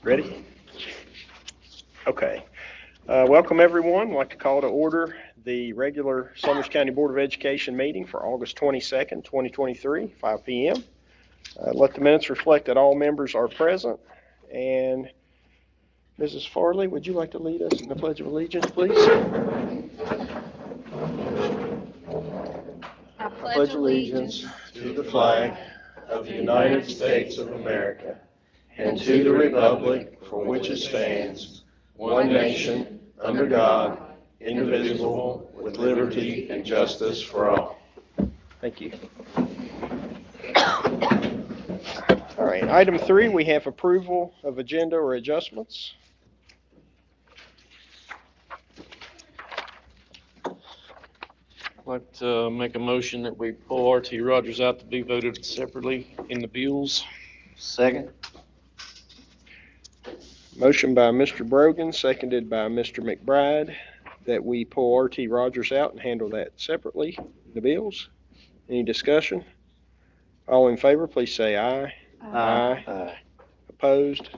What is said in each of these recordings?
Ready? Okay. Welcome, everyone. I'd like to call to order the regular Summers County Board of Education meeting for August 22nd, 2023, 5 p.m. Let the minutes reflect that all members are present. And Mrs. Farley, would you like to lead us in the Pledge of Allegiance, please? I pledge allegiance to the flag of the United States of America and to the republic for which it stands, one nation, under God, indivisible, with liberty and justice for all. Thank you. All right, item 3, we have approval of agenda or adjustments. I'd like to make a motion that we pull R.T. Rogers out to be voted separately in the bills. Second. Motion by Mr. Brogan, seconded by Mr. McBride, that we pull R.T. Rogers out and handle that separately in the bills. Any discussion? All in favor, please say aye. Aye. Opposed?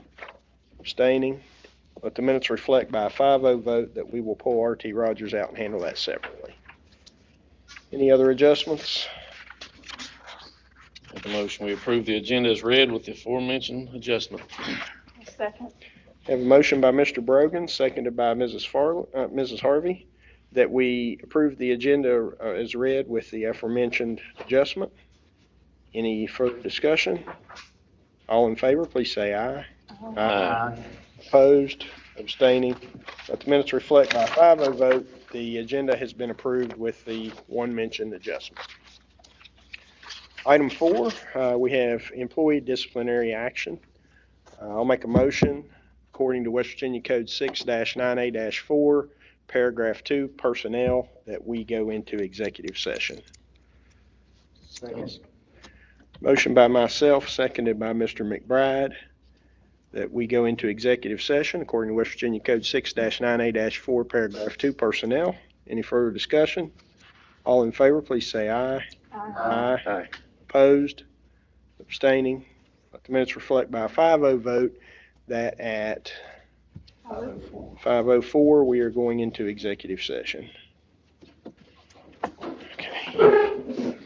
Abstaining? Let the minutes reflect by a 5-0 vote that we will pull R.T. Rogers out and handle that separately. Any other adjustments? Make a motion, we approve the agenda as read with the aforementioned adjustment. Second. Have a motion by Mr. Brogan, seconded by Mrs. Harvey, that we approve the agenda as read with the aforementioned adjustment. Any further discussion? All in favor, please say aye. Aye. Opposed? Abstaining? Let the minutes reflect by a 5-0 vote. The agenda has been approved with the one mentioned adjustment. Item 4, we have employee disciplinary action. I'll make a motion according to West Virginia Code 6-9A-4, paragraph 2, personnel, that we go into executive session. Second. Motion by myself, seconded by Mr. McBride, that we go into executive session according to West Virginia Code 6-9A-4, paragraph 2, personnel. Any further discussion? All in favor, please say aye. Aye. Aye. Opposed? Abstaining? Let the minutes reflect by a 5-0 vote that at 5:04 we are going into executive session. Okay.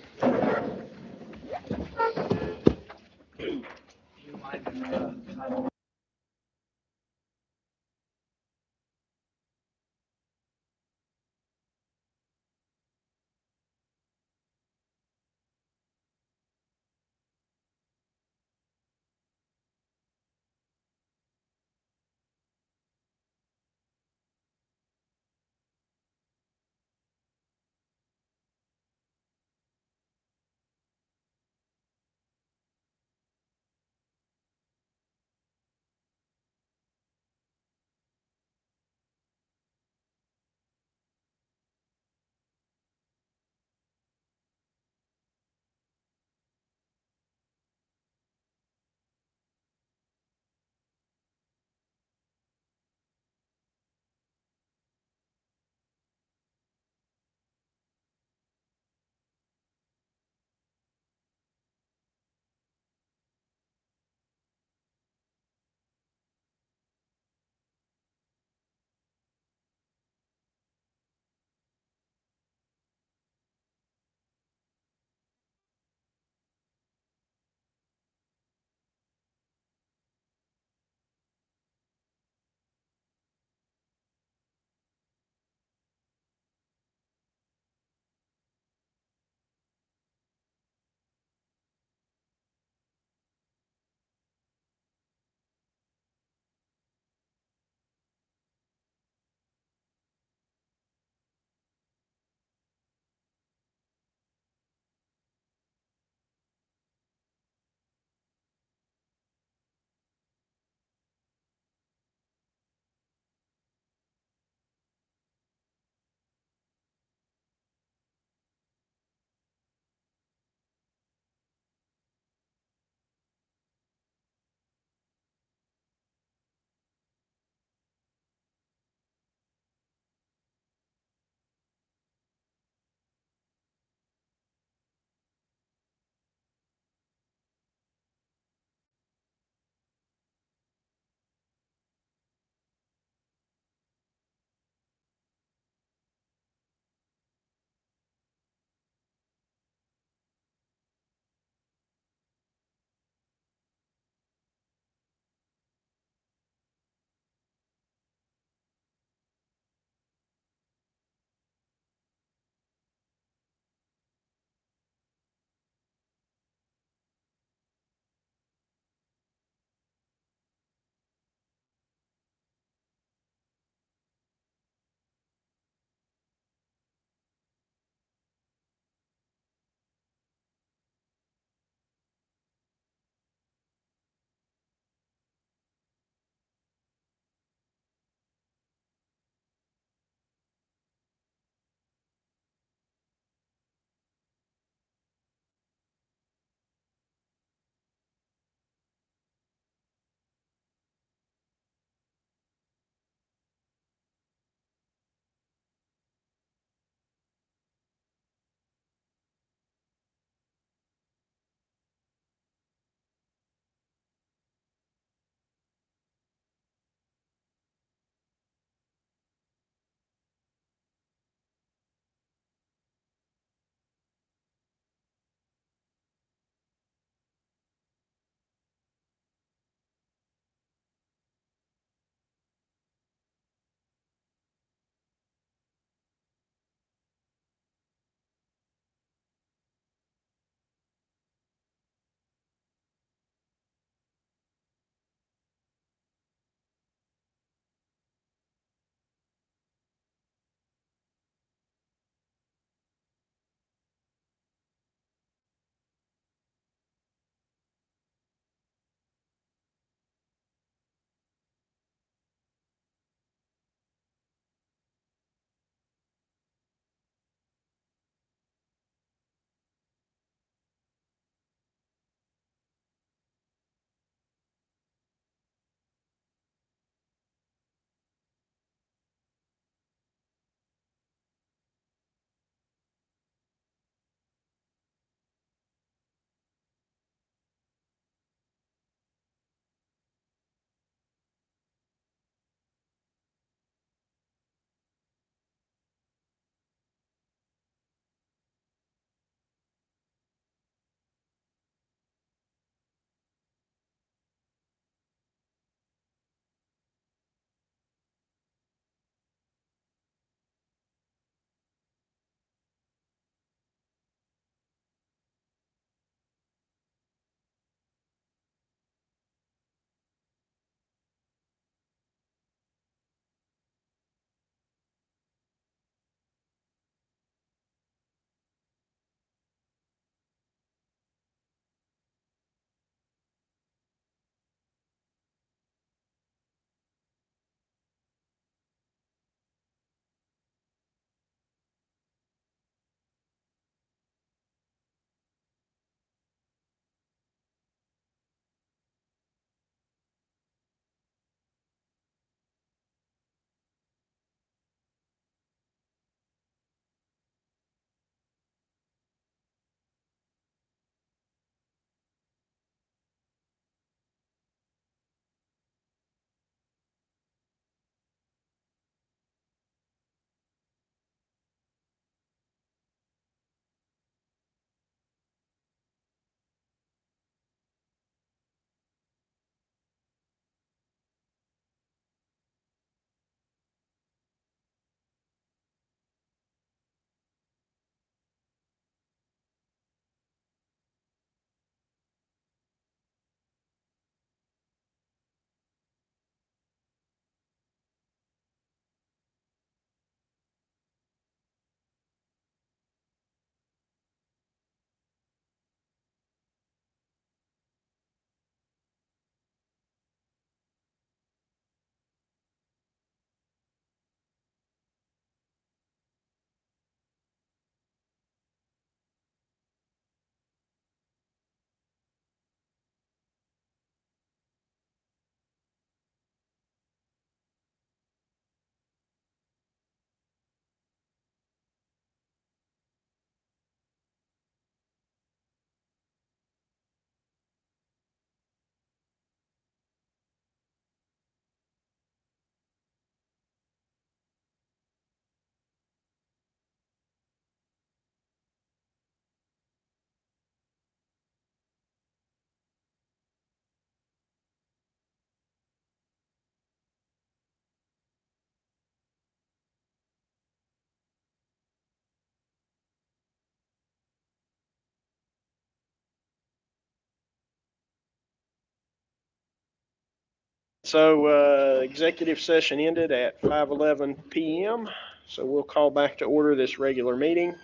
So, executive session ended at 5:11 PM. So we'll call back to order this regular meeting.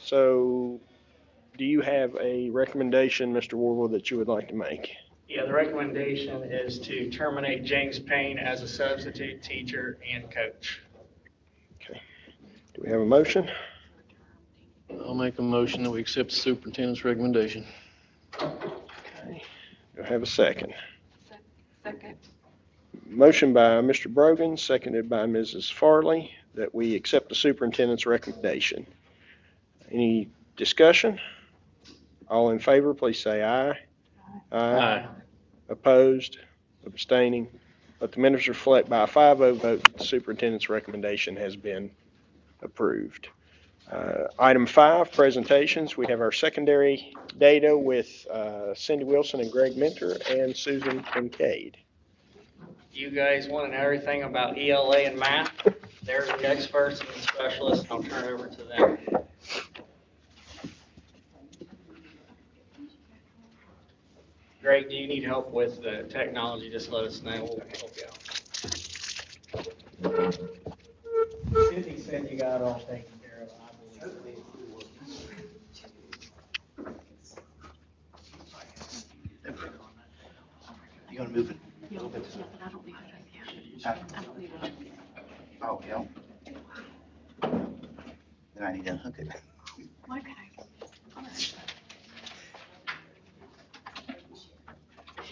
So do you have a recommendation, Mr. Warble, that you would like to make? Yeah, the recommendation is to terminate James Payne as a substitute teacher and coach. Do we have a motion? I'll make a motion that we accept the superintendent's recommendation. Okay. Do I have a second? Second. Motion by Mr. Brogan, seconded by Mrs. Farley, that we accept the superintendent's recommendation. Any discussion? All in favor, please say aye. Aye. Opposed, abstaining. Let the minutes reflect by a 5-0 vote that the superintendent's recommendation has been approved. Item 5, presentations. We have our secondary data with Cindy Wilson and Greg Mentor and Susan Kincaid. You guys want to know everything about ELA and math? They're the experts and the specialists. I'll turn it over to them. Greg, do you need help with the technology? Just let us know. We'll help you out. Cindy said you got it all taken care of, I believe. You gonna move it? Yeah, but I don't need it up here. I don't need it up here. Oh, yeah. Then I need to unhook it. Okay. All right.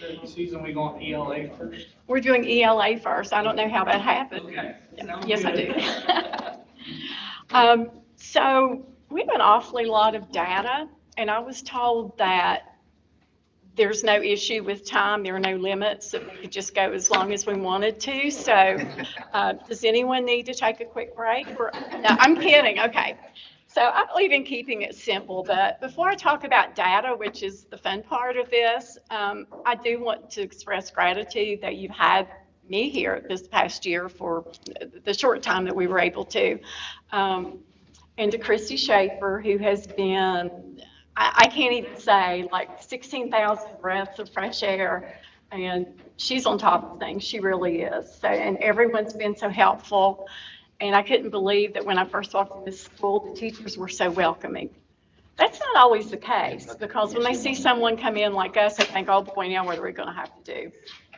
So, Susan, we going ELA first? We're doing ELA first. I don't know how that happened. Okay. Sounds Yes, good. I do. So we have an awfully lot of data, and I was told that there's no issue with time. There are no limits, that we could just go as long as we wanted to. So does anyone need to take a quick break? No, I'm kidding. Okay. So I believe in keeping it simple, but before I talk about data, which is the fun part of this, I do want to express gratitude that you've had me here this past year for the short time that we were able to. And to Christy Schaefer, who has been, I can't even say, like 16,000 breaths of fresh air, and she's on top of things. She really is. So, and everyone's been so helpful. And I couldn't believe that when I first walked in this school, the teachers were so welcoming. That's not always the case, because when they see someone come in like us, they think, oh boy, now what are we going to have to do?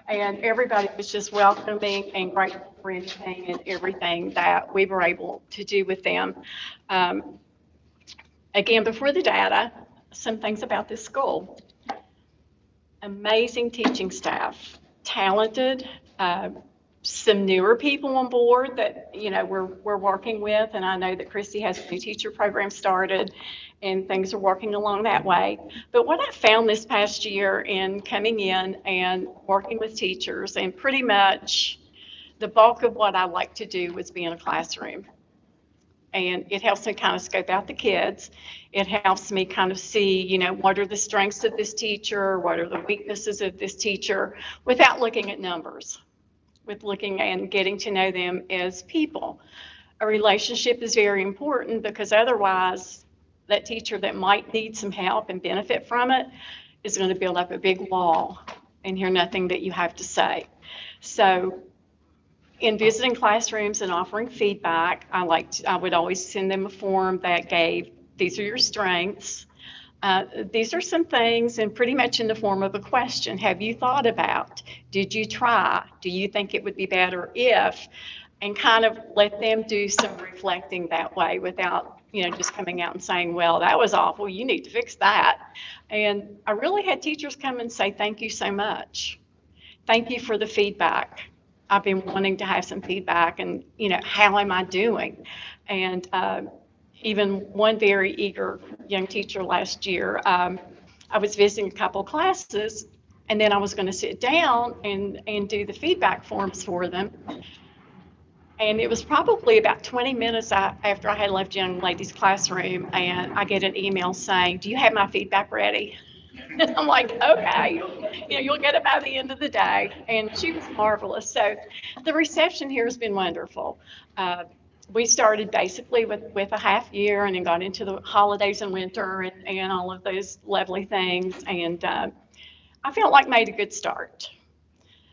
And everybody was just welcoming and grateful for anything and everything that we were able to do with them. Again, before the data, some things about this school. Amazing teaching staff, talented, some newer people on board that, you know, we're working with, and I know that Christy has a new teacher program started, and things are working along that way. But what I found this past year in coming in and working with teachers, and pretty much the bulk of what I like to do was be in a classroom. And it helps me kind of scope out the kids. It helps me kind of see, you know, what are the strengths of this teacher, what are the weaknesses of this teacher, without looking at numbers, with looking and getting to know them as people. A relationship is very important, because otherwise that teacher that might need some help and benefit from it is going to build up a big wall and hear nothing that you have to say. So in visiting classrooms and offering feedback, I would always send them a form that gave, these are your strengths. These are some things, and pretty much in the form of a question. Have you thought about? Did you try? Do you think it would be better if? And kind of let them do some reflecting that way, without, you know, just coming out and saying, well, that was awful, you need to fix that. And I really had teachers come and say, thank you so much. Thank you for the feedback. I've been wanting to have some feedback, and, you know, how am I doing? And even one very eager young teacher last year, I was visiting a couple of classes, and then I was going to sit down and do the feedback forms for them. And it was probably about 20 minutes after I had left young lady's classroom, and I get an email saying, do you have my feedback ready? And I'm like, okay, you know, you'll get it by the end of the day. And she was marvelous. So the reception here has been wonderful. We started basically with a half year, and then got into the holidays and winter and all of those lovely things. And I felt like made a good start.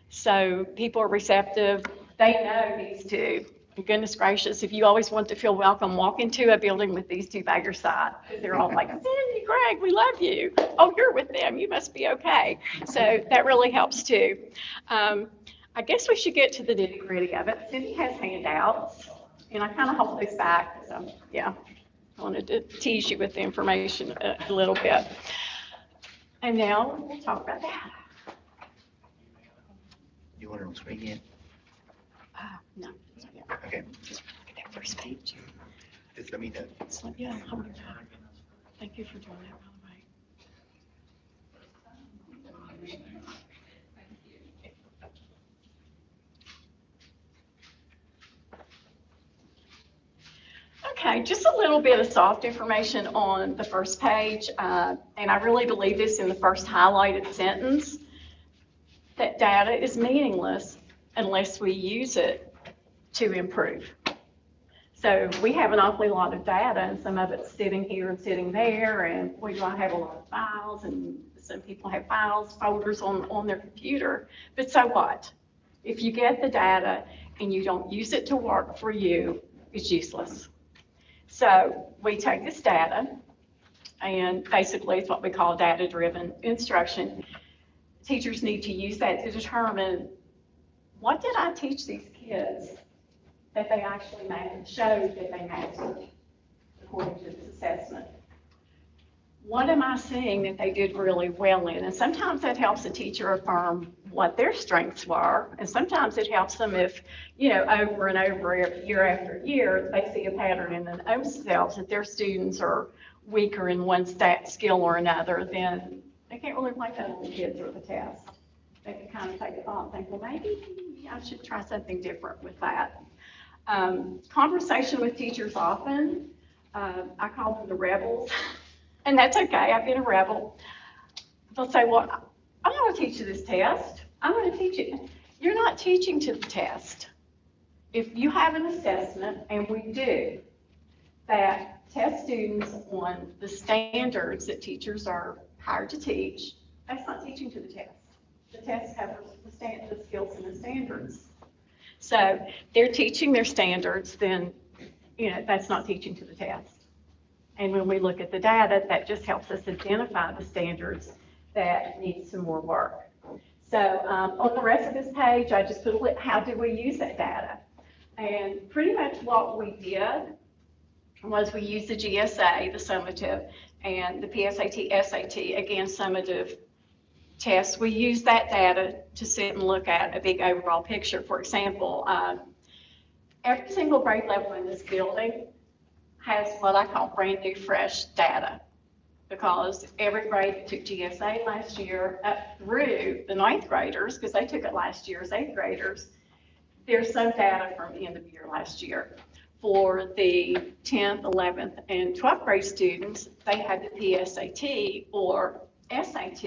So people are receptive. They know these two. And goodness gracious, if you always want to feel welcome, walk into a building with these two by your side. They're all like, Cindy, Greg, we love you. Oh, you're with them. You must be okay. So that really helps too. I guess we should get to the nitty gritty of it. Cindy has handouts, and I kind of hold this back. So yeah, I wanted to tease you with the information a little bit. And now we'll talk about that. You want it on screen yet? No. Okay, Just look at that first page. just let me know. Yeah, hold on. Thank you for doing that, by the way. Okay, just a little bit of soft information on the first page, and I really believe this in the first highlighted sentence, that data is meaningless unless we use it to improve. So we have an awfully lot of data, and some of it's sitting here and sitting there, and we might have a lot of files, and some people have files, folders on their computer, but so what? If you get the data and you don't use it to work for you, it's useless. So we take this data, and basically it's what we call data-driven instruction. Teachers need to use that to determine, what did I teach these kids that they actually showed that they mastered according to this assessment? What am I seeing that they did really well in? And sometimes that helps a teacher affirm what their strengths were, and sometimes it helps them if, over and over, year after year, they see a pattern in themselves that their students are weaker in one skill or another, then they can't really blame that on the kids or the test. They can kind of take a thought and think, well, maybe I should try something different with that. Conversation with teachers often, I call them the rebels, and that's okay, I've been a rebel. They'll say, well, I'm going to teach you this test. I'm going to teach it. You're not teaching to the test. If you have an assessment, and we do, that test students on the standards that teachers are hired to teach, that's not teaching to the test. The test covers the skills and the standards. So they're teaching their standards, then, that's not teaching to the test. And when we look at the data, that just helps us identify the standards that need some more work. So on the rest of this page, I just put, how do we use that data? And pretty much what we did was we used the GSA, the summative, and the PSAT, SAT, again, summative tests. We use that data to sit and look at a big overall picture. For example, every single grade level in this building has what I call brand new fresh data, because every grade took GSA last year up through the 9th graders, because they took it last year as 8th graders. There's some data from the end of the year last year. For the 10th, 11th, and 12th grade students, they had the PSAT or SAT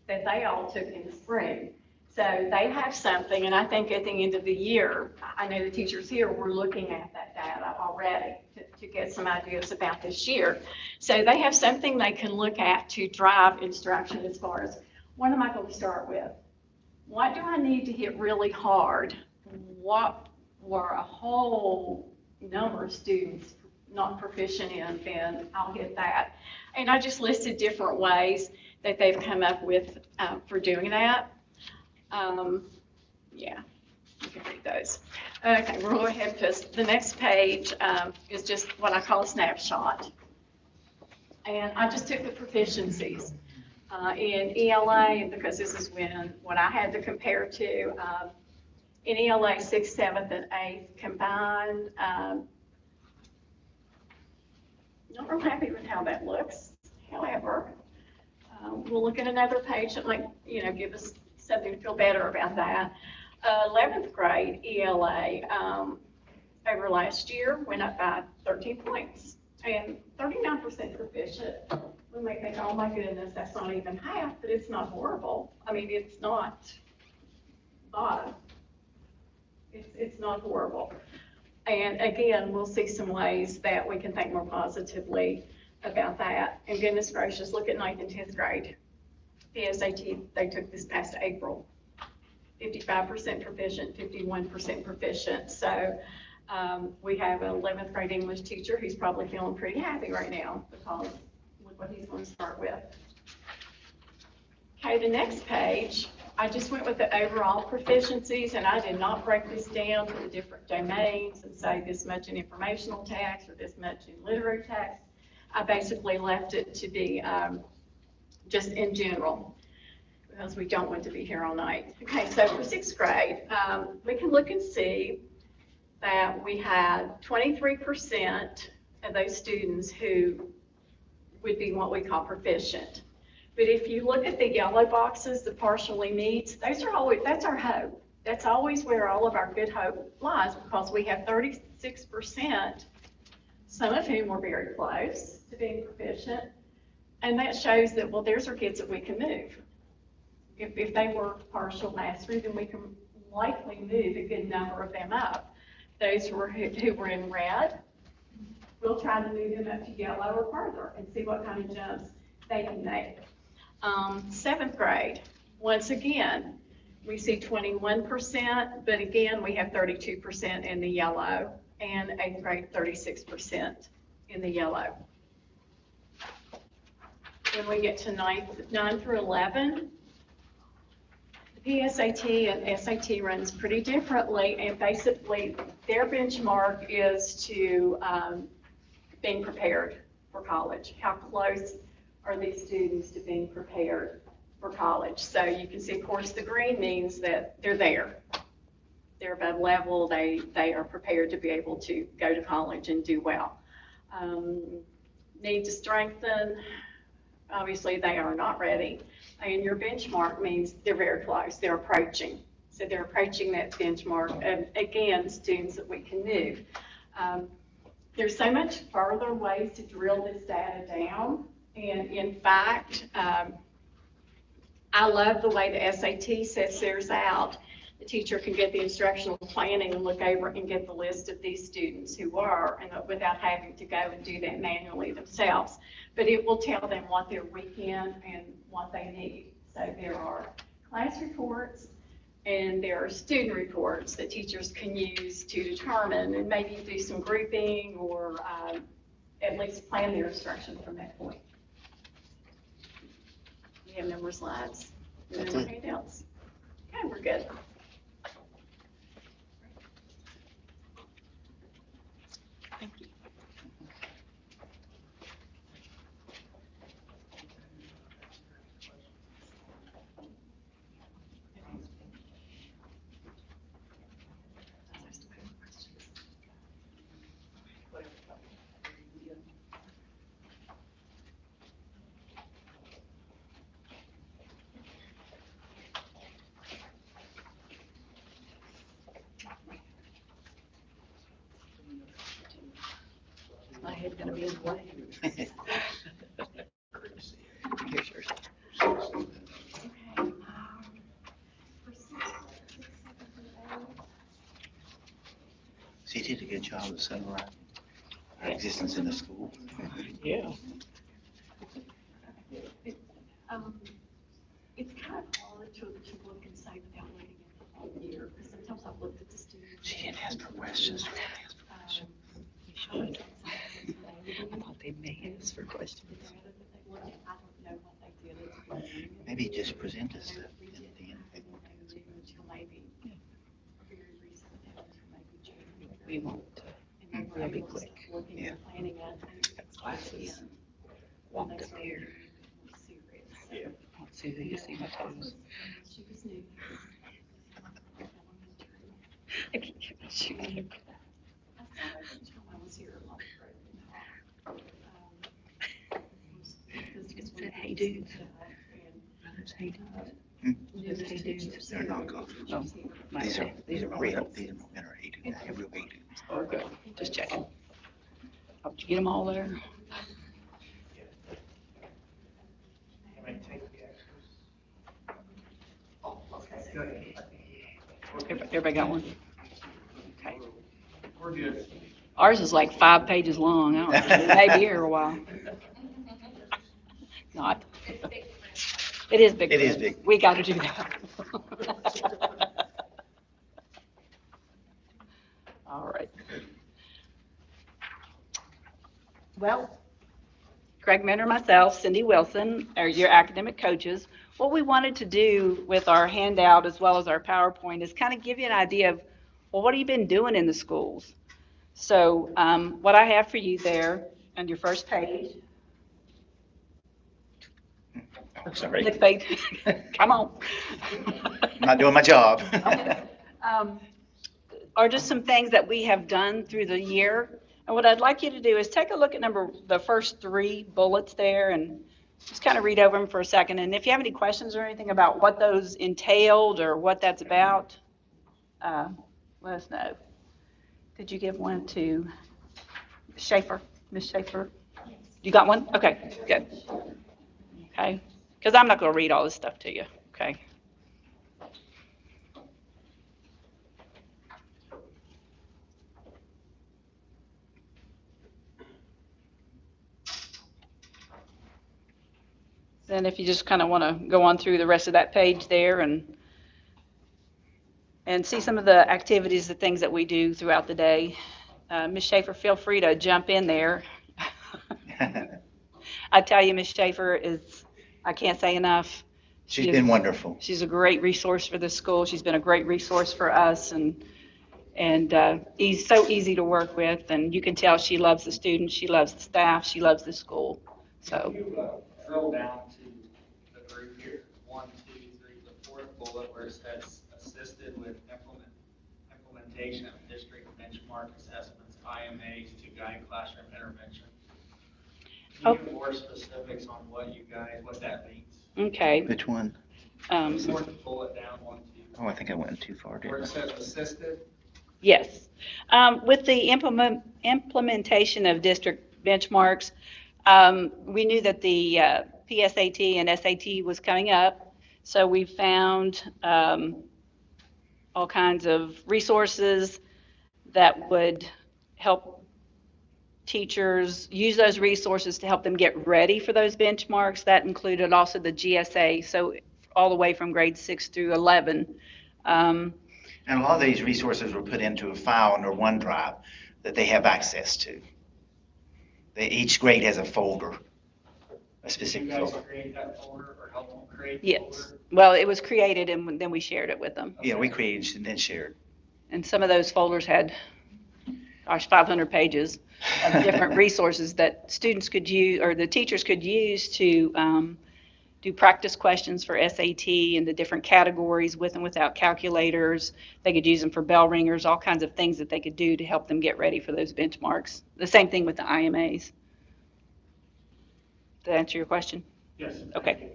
that they all took in the spring. So they have something, and I think at the end of the year, I know the teachers here were looking at that data already to get some ideas about this year. So they have something they can look at to drive instruction as far as, what am I going to start with? What do I need to hit really hard? What were a whole number of students not proficient in, then I'll hit that. And I just listed different ways that they've come up with for doing that. Yeah, you can read those. Okay, we'll go ahead because the next page is just what I call a snapshot. And I just took the proficiencies in ELA, because this is what I had to compare to. In ELA, 6th, 7th, and 8th combined. Not real happy with how that looks. However, we'll look at another page that might, give us something to feel better about that. 11th grade ELA over last year went up by 13 points, and 39% proficient. We may think, oh my goodness, that's not even half, but it's not horrible. I mean, it's not bottom. It's not horrible. And again, we'll see some ways that we can think more positively about that. And goodness gracious, look at 9th and 10th grade. PSAT they took this past April. 55% proficient, 51% proficient. So we have an 11th grade English teacher who's probably feeling pretty happy right now because look what he's going to start with. Okay, the next page, I just went with the overall proficiencies, and I did not break this down to the different domains and say this much in informational text or this much in literary text. I basically left it to be just in general, because we don't want to be here all night. Okay, so for 6th grade, we can look and see that we had 23% of those students who would be what we call proficient. But if you look at the yellow boxes, the partially meets, those are always, that's our hope. That's always where all of our good hope lies, because we have 36%, some of whom were very close to being proficient. And that shows that, well, there's our kids that we can move. If they were partial mastery, then we can likely move a good number of them up. Those who were in red, we'll try to move them up to yellow or further and see what kind of jumps they can make. 7th grade, once again, we see 21%, but again, we have 32% in the yellow, and 8th grade, 36% in the yellow. When we get to 9 through 11, the PSAT and SAT runs pretty differently, and basically their benchmark is to being prepared for college. How close are these students to being prepared for college? So you can see, of course, the green means that they're there. They're above level. They are prepared to be able to go to college and do well. Need to strengthen. Obviously, they are not ready. And your benchmark means they're very close. They're approaching. So they're approaching that benchmark. And again, students that we can move. There's so much further ways to drill this data down. And in fact, I love the way the SAT sets theirs out. The teacher can get the instructional planning and look over and get the list of these students who are, and without having to go and do that manually themselves. But it will tell them what they're weak in and what they need. So there are class reports and there are student reports that teachers can use to determine and maybe do some grouping or at least plan their instruction from that point. We have no more slides, no more handouts. Okay, we're good. Thank you. My head's gonna be in the way. Here's yours. So you did a good job of summarizing our existence in the school. Yeah. It's kind of hard to look and say without looking at the whole year, because sometimes I've looked at the students. She didn't ask for questions. She didn't ask for questions. You should. I thought they may ask for questions. I don't know what they did as well. Maybe just present us stuff and at the end they won't answer. Until maybe, very recent, until maybe June. We won't. And then That'll be we're able to quick. start looking and planning out things. Classes. Walked up here. Yeah. Oh, Susie, you see my toes? She was new. I can't get my shoe. I saw her when I was here a lot. Is that Hey Dudes? Those Hey Dudes? Those Hey Dudes? They're knockoff. Oh, my These are bad. These are real. real. These are better hated. They're real hated. Okay, just checking. Hope you get them all there. Everybody got one? Okay. We're good. Ours is like 5 pages long. I don't know, maybe here a while. Not. It is big. It is Chris. big. We got to do that. All right. Well, Craig Mentor, myself, Cindy Wilson, are your academic coaches. What we wanted to do with our handout as well as our PowerPoint is kind of give you an idea of, well, what have you been doing in the schools? So what I have for you there on your first page, Oh, sorry, next page, come on. I'm not doing my job. Are just some things that we have done through the year. And what I'd like you to do is take a look at the first 3 bullets there and just kind of read over them for a second. And if you have any questions or anything about what those entailed or what that's about, let us know. Did you give one to Schaefer, Ms. Schaefer? You got one? Okay, good. Okay, because I'm not going to read all this stuff to you, okay? Then if you just kind of want to go on through the rest of that page there and see some of the activities, the things that we do throughout the day. Ms. Schaefer, feel free to jump in there. I tell you, Ms. Schaefer is, I can't say enough. She's been wonderful. She's a great resource for the school. She's been a great resource for us, and he's so easy to work with, and you can tell she loves the students, she loves the staff, she loves the school. So. If you drill down to the group here, 1, 2, 3, the 4th bullet where it says assisted with implementation of district benchmark assessments, IMAs to guide classroom intervention. Can you give more specifics on what that means? Okay. Which one? 4th bullet down, 1, 2. Oh, I think I went too far, Where didn't it I? says assisted? Yes. With the implementation of district benchmarks, we knew that the PSAT and SAT was coming up, so we found all kinds of resources that would help teachers use those resources to help them get ready for those benchmarks. That included also the GSA, so all the way from grade 6 through 11. And a lot of these resources were put into a file under OneDrive that they have access to. Each grade has a folder, a Did specific you guys folder. create that folder or help them create the Yes. folder? Well, it was created and then we shared it with them. Yeah, we created and then shared. And some of those folders had, gosh, 500 pages of different resources that students could use, or the teachers could use to do practice questions for SAT and the different categories with and without calculators. They could use them for bell ringers, all kinds of things that they could do to help them get ready for those benchmarks. The same thing with the IMAs. Did that answer your question? Yes. Okay,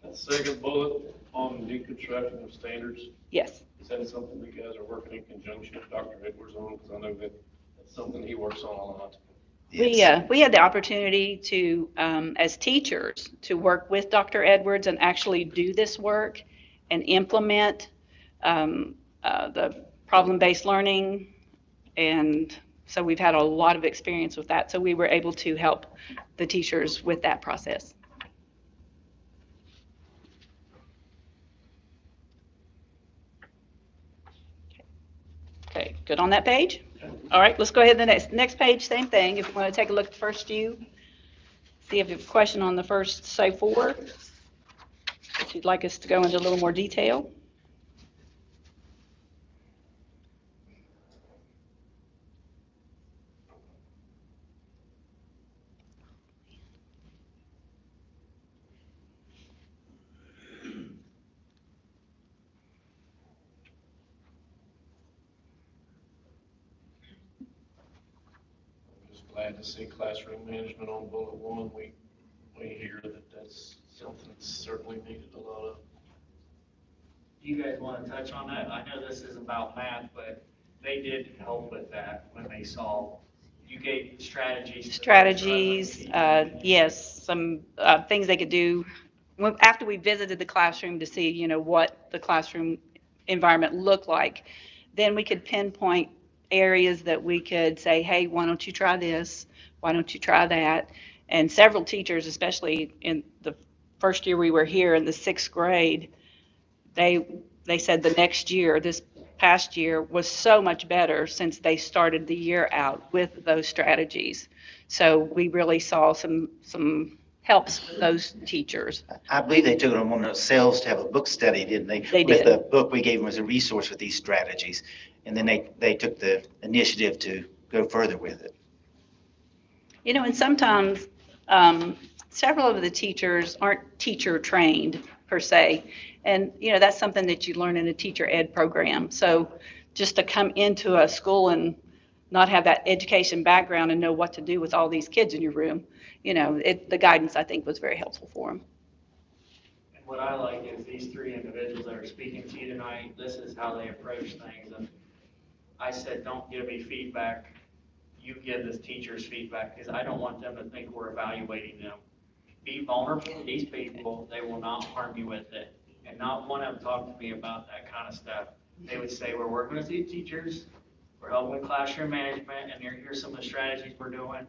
That second bullet on deconstruction of standards, yes. is that something you guys are working in conjunction with Dr. Edwards on? Because I know that's something he works on a lot. Yes. We had the opportunity to, as teachers, to work with Dr. Edwards and actually do this work and implement the problem-based learning. And so we've had a lot of experience with that. So we were able to help the teachers with that process. Okay, good on that page? All right, let's go ahead to the next page, same thing. If you want to take a look at the first few, see if you have a question on the first, say, 4. If you'd like us to go into a little more detail. I'm just glad to see classroom management on bullet 1. We hear that's something that's certainly needed a lot of. Do you guys want to touch on that? I know this is about math, but they did help with that when they saw, you gave strategies. Strategies, yes, some things they could do. After we visited the classroom to see, what the classroom environment looked like, then we could pinpoint areas that we could say, hey, why don't you try this? Why don't you try that? And several teachers, especially in the first year we were here in the 6th grade, they said the next year, this past year, was so much better since they started the year out with those strategies. So we really saw some helps for those teachers. I believe they took it on themselves to have a book study, didn't they? They With did. the book we gave them as a resource with these strategies. And then they took the initiative to go further with it. You know, and sometimes several of the teachers aren't teacher trained per se. And, you know, that's something that you learn in a teacher ed program. So just to come into a school and not have that education background and know what to do with all these kids in your room, you know, the guidance I think was very helpful for them. And what I like is these three individuals that are speaking to you tonight, this is how they approach things. And I said, don't give me feedback. You give this teachers feedback, because I don't want them to think we're evaluating them. Be vulnerable to these people. They will not harm you with it. And not one of them talked to me about that kind of stuff. They would say, we're working with these teachers, we're helping with classroom management, and here's some of the strategies we're doing.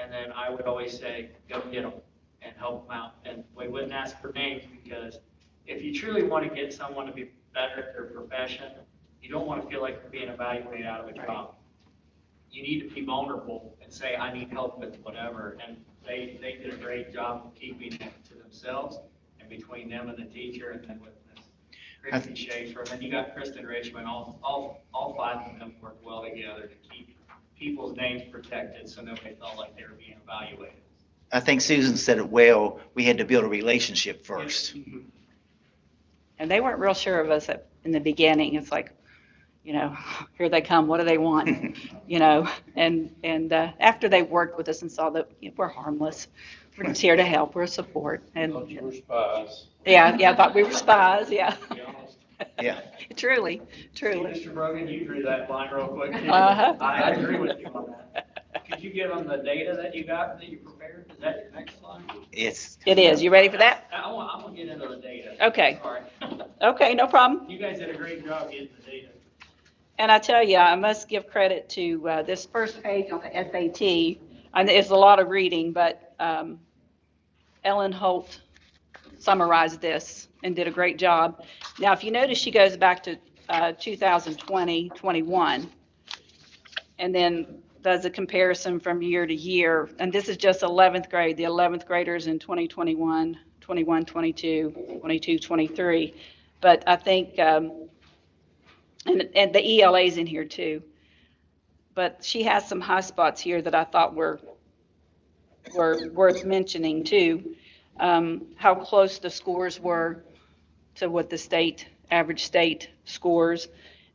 And then I would always say, go get them and help them out. And we wouldn't ask for names, because if you truly want to get someone to be better at their profession, you don't want to feel like you're being evaluated out of a job. You need to be vulnerable and say, I need help with whatever. And they did a great job of keeping it to themselves and between them and the teacher, and then with Ms. Christy Schaefer. And then you got Kristen Richmond. All five of them worked well together to keep people's names protected so nobody felt like they were being evaluated. I think Susan said it well. We had to build a relationship first. And they weren't real sure of us in the beginning. It's like, you know, here they come, what do they want? You know, and after they worked with us and saw that, you know, we're harmless, we're just here to help, we're a support. And Thought you were spies. yeah, thought we were spies, yeah. To be honest. Yeah. Truly. Mr. Brogan, you drew that line real quick. Uh-huh. I agree with you on that. Could you give them the data that you got, that you prepared? Is that your next slide? It is. You ready for that? I'm gonna get into the data. Okay. Sorry. Okay, no problem. You guys did a great job getting the data. And I tell you, I must give credit to this first page on the SAT. And it's a lot of reading, but Ellen Holt summarized this and did a great job. Now, if you notice, she goes back to 2020, 21, and then does a comparison from year to year. And this is just 11th grade, the 11th graders in 2021, 21, 22, 22, 23. But I think, and the ELA's in here too. But she has some high spots here that I thought were worth mentioning too. How close the scores were to what the average state scores.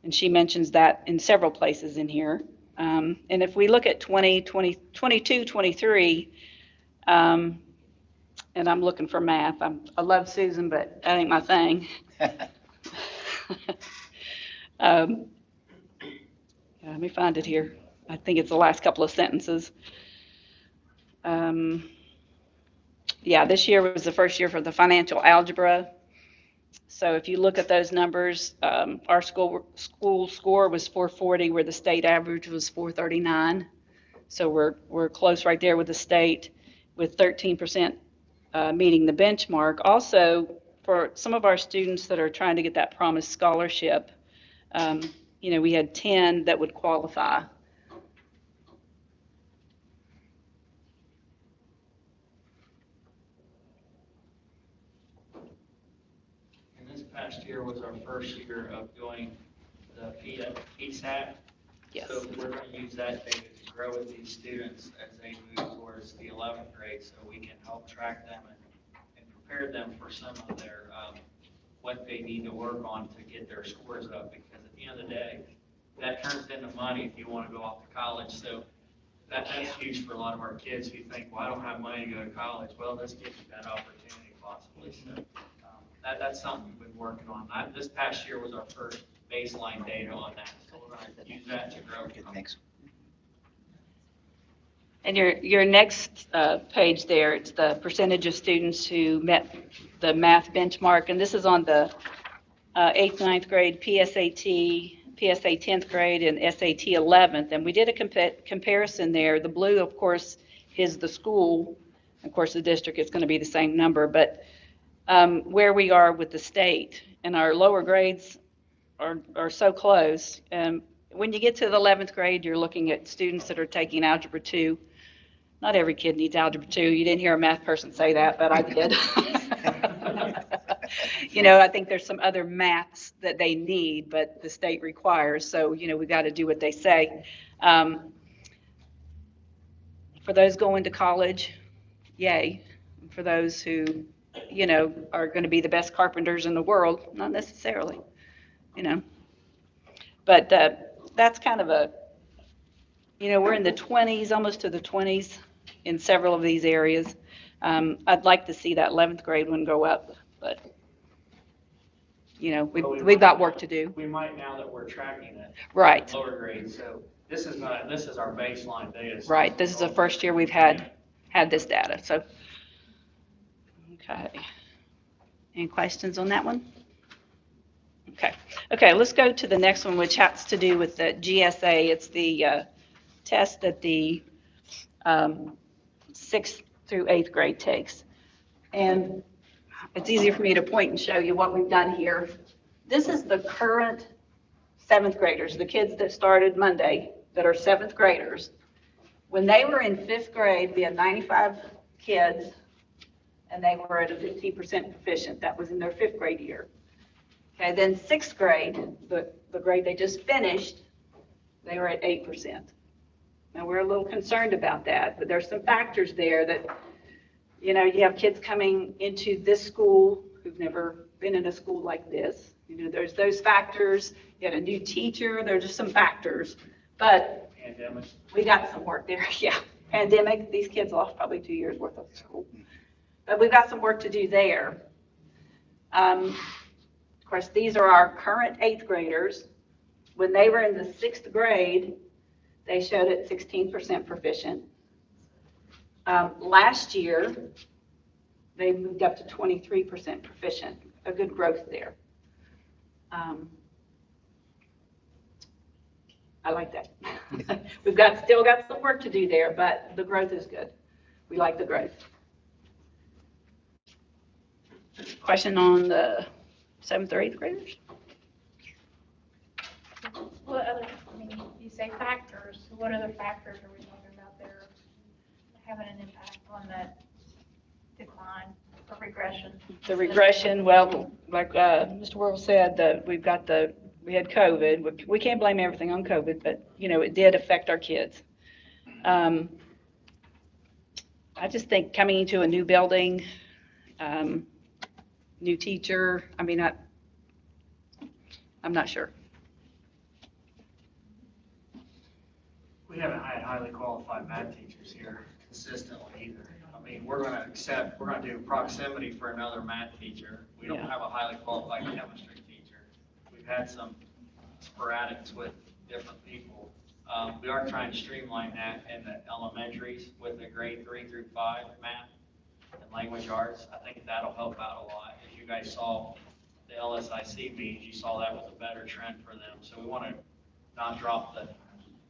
And she mentions that in several places in here. And if we look at 22, 23, and I'm looking for math. I love Susan, but that ain't my thing. Let me find it here. I think it's the last couple of sentences. Yeah, this year was the first year for the financial algebra. So if you look at those numbers, our school score was 440, where the state average was 439. So we're close right there with the state, with 13% meeting the benchmark. Also, for some of our students that are trying to get that promised scholarship, you know, we had 10 that would qualify. Last year was our first year of doing the PSAT. Yes. So we're going to use that data to grow with these students as they move towards the 11th grade, so we can help track them and prepare them for some of their, what they need to work on to get their scores up, because at the end of the day, that turns into money if you want to go off to college. So that's huge for a lot of our kids who think, well, I don't have money to go to college. Well, this gives you that opportunity possibly. So that's something we've been working on. This past year was our first baseline data on that, so we're going to use that to grow. Thanks. And your next page there, it's the percentage of students who met the math benchmark, and this is on the 8th, 9th grade PSAT, PSA 10th grade, and SAT 11th. And we did a comparison there. The blue, of course, is the school. Of course, the district is going to be the same number, but where we are with the state, and our lower grades are so close. When you get to the 11th grade, you're looking at students that are taking Algebra 2. Not every kid needs Algebra 2. You didn't hear a math person say that, but I did. I think there's some other maths that they need, but the state requires, so, we got to do what they say. For those going to college, yay. For those who, are going to be the best carpenters in the world, not necessarily, But that's kind of we're in the 20s, almost to the 20s in several of these areas. I'd like to see that 11th grade one go up, but, we've got work to do. We might now that we're tracking it. Right. Lower grades, so this is our baseline data. Right, this is the first year we've had this data, so. Okay. Any questions on that one? Okay, let's go to the next one, which has to do with the GSA. It's the test that the 6th through 8th grade takes. And it's easier for me to point and show you what we've done here. This is the current 7th graders, the kids that started Monday that are 7th graders. When they were in 5th grade, we had 95 kids, and they were at a 15% proficient. That was in their 5th grade year. Okay, then 6th grade, the grade they just finished, they were at 8%. Now, we're a little concerned about that, but there's some factors there that, you have kids coming into this school who've never been in a school like this. There's those factors. You had a new teacher. There's just some factors. But Pandemic. we got some work there. Yeah, pandemic. These kids lost probably 2 years worth of school. But we've got some work to do there. Of course, these are our current 8th graders. When they were in the 6th grade, they showed it 16% proficient. Last year, they moved up to 23% proficient, a good growth there. I like that. We've still got some work to do there, but the growth is good. We like the growth. Question on the 7th or 8th graders? What other, you say factors, what other factors are we talking about there having an impact on that decline or regression? The regression, well, like Mr. Worrell said, we had COVID. We can't blame everything on COVID, but, it did affect our kids. I just think coming into a new building, new teacher, I'm not sure. We haven't had highly qualified math teachers here consistently either. We're going to do proximity for another math teacher. We don't have a highly qualified chemistry teacher. We've had some sporadics with different people. We are trying to streamline that in the elementaries with the grade 3 through 5 math and language arts. I think that'll help out a lot. As you guys saw the LSIC meetings, you saw that was a better trend for them. So we want to not drop the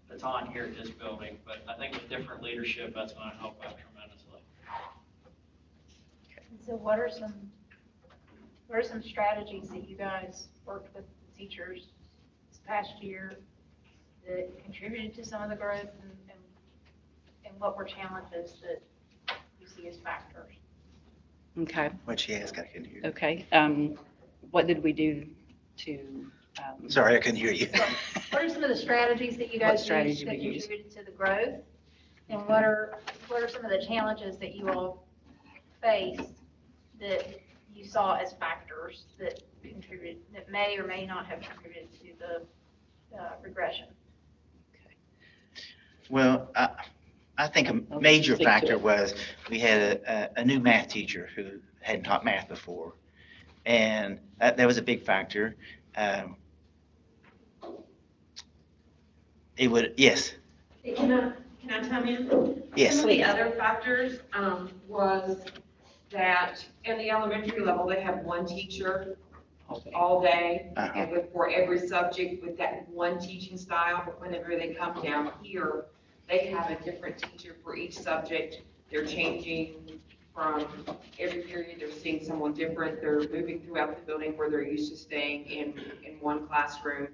baton here at this building, but I think with different leadership, that's going to help out tremendously. So what are some strategies that you guys worked with the teachers this past year that contributed to some of the growth, and what were challenges that you see as factors? Okay. What she asked, I couldn't hear. Okay. What did we do to? Sorry, I couldn't hear you. What are some of the strategies that you guys used that contributed to the growth? And what are some of the challenges that you all faced that you saw as factors that contributed, that may or may not have contributed to the regression? Well, I think a major factor was we had a new math teacher who hadn't taught math before, and that was a big factor. Yes. Can I chime in? Yes. Some of the other factors was that at the elementary level, they have one teacher all day, and for every subject with that one teaching style. But whenever they come down here, they have a different teacher for each subject. They're changing from every period, they're seeing someone different. They're moving throughout the building where they're used to staying in one classroom.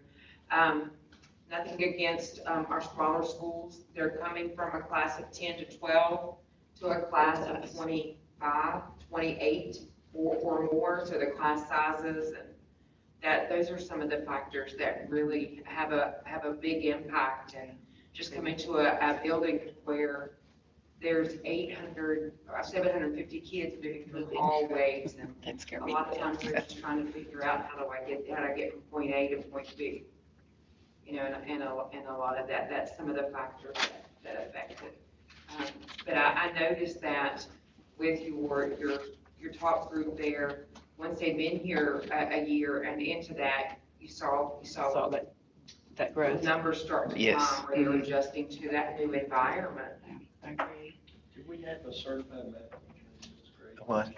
Nothing against our smaller schools. They're coming from a class of 10 to 12 to a class of 25, 28 or more. So the class sizes and those are some of the factors that really have a big impact. And just coming to a building where there's 750 kids moving through hallways, and That scared a me. lot of times they're just trying to figure out how do I get from point A to point B. You know, and a lot of that's some of the factors that affect it. But I noticed that with your top group there, once they've been here a year and into that, you saw That growth. the numbers start to Yes. climb where they're adjusting to that new environment. I agree. Do we have a certified math teacher in this grade? What?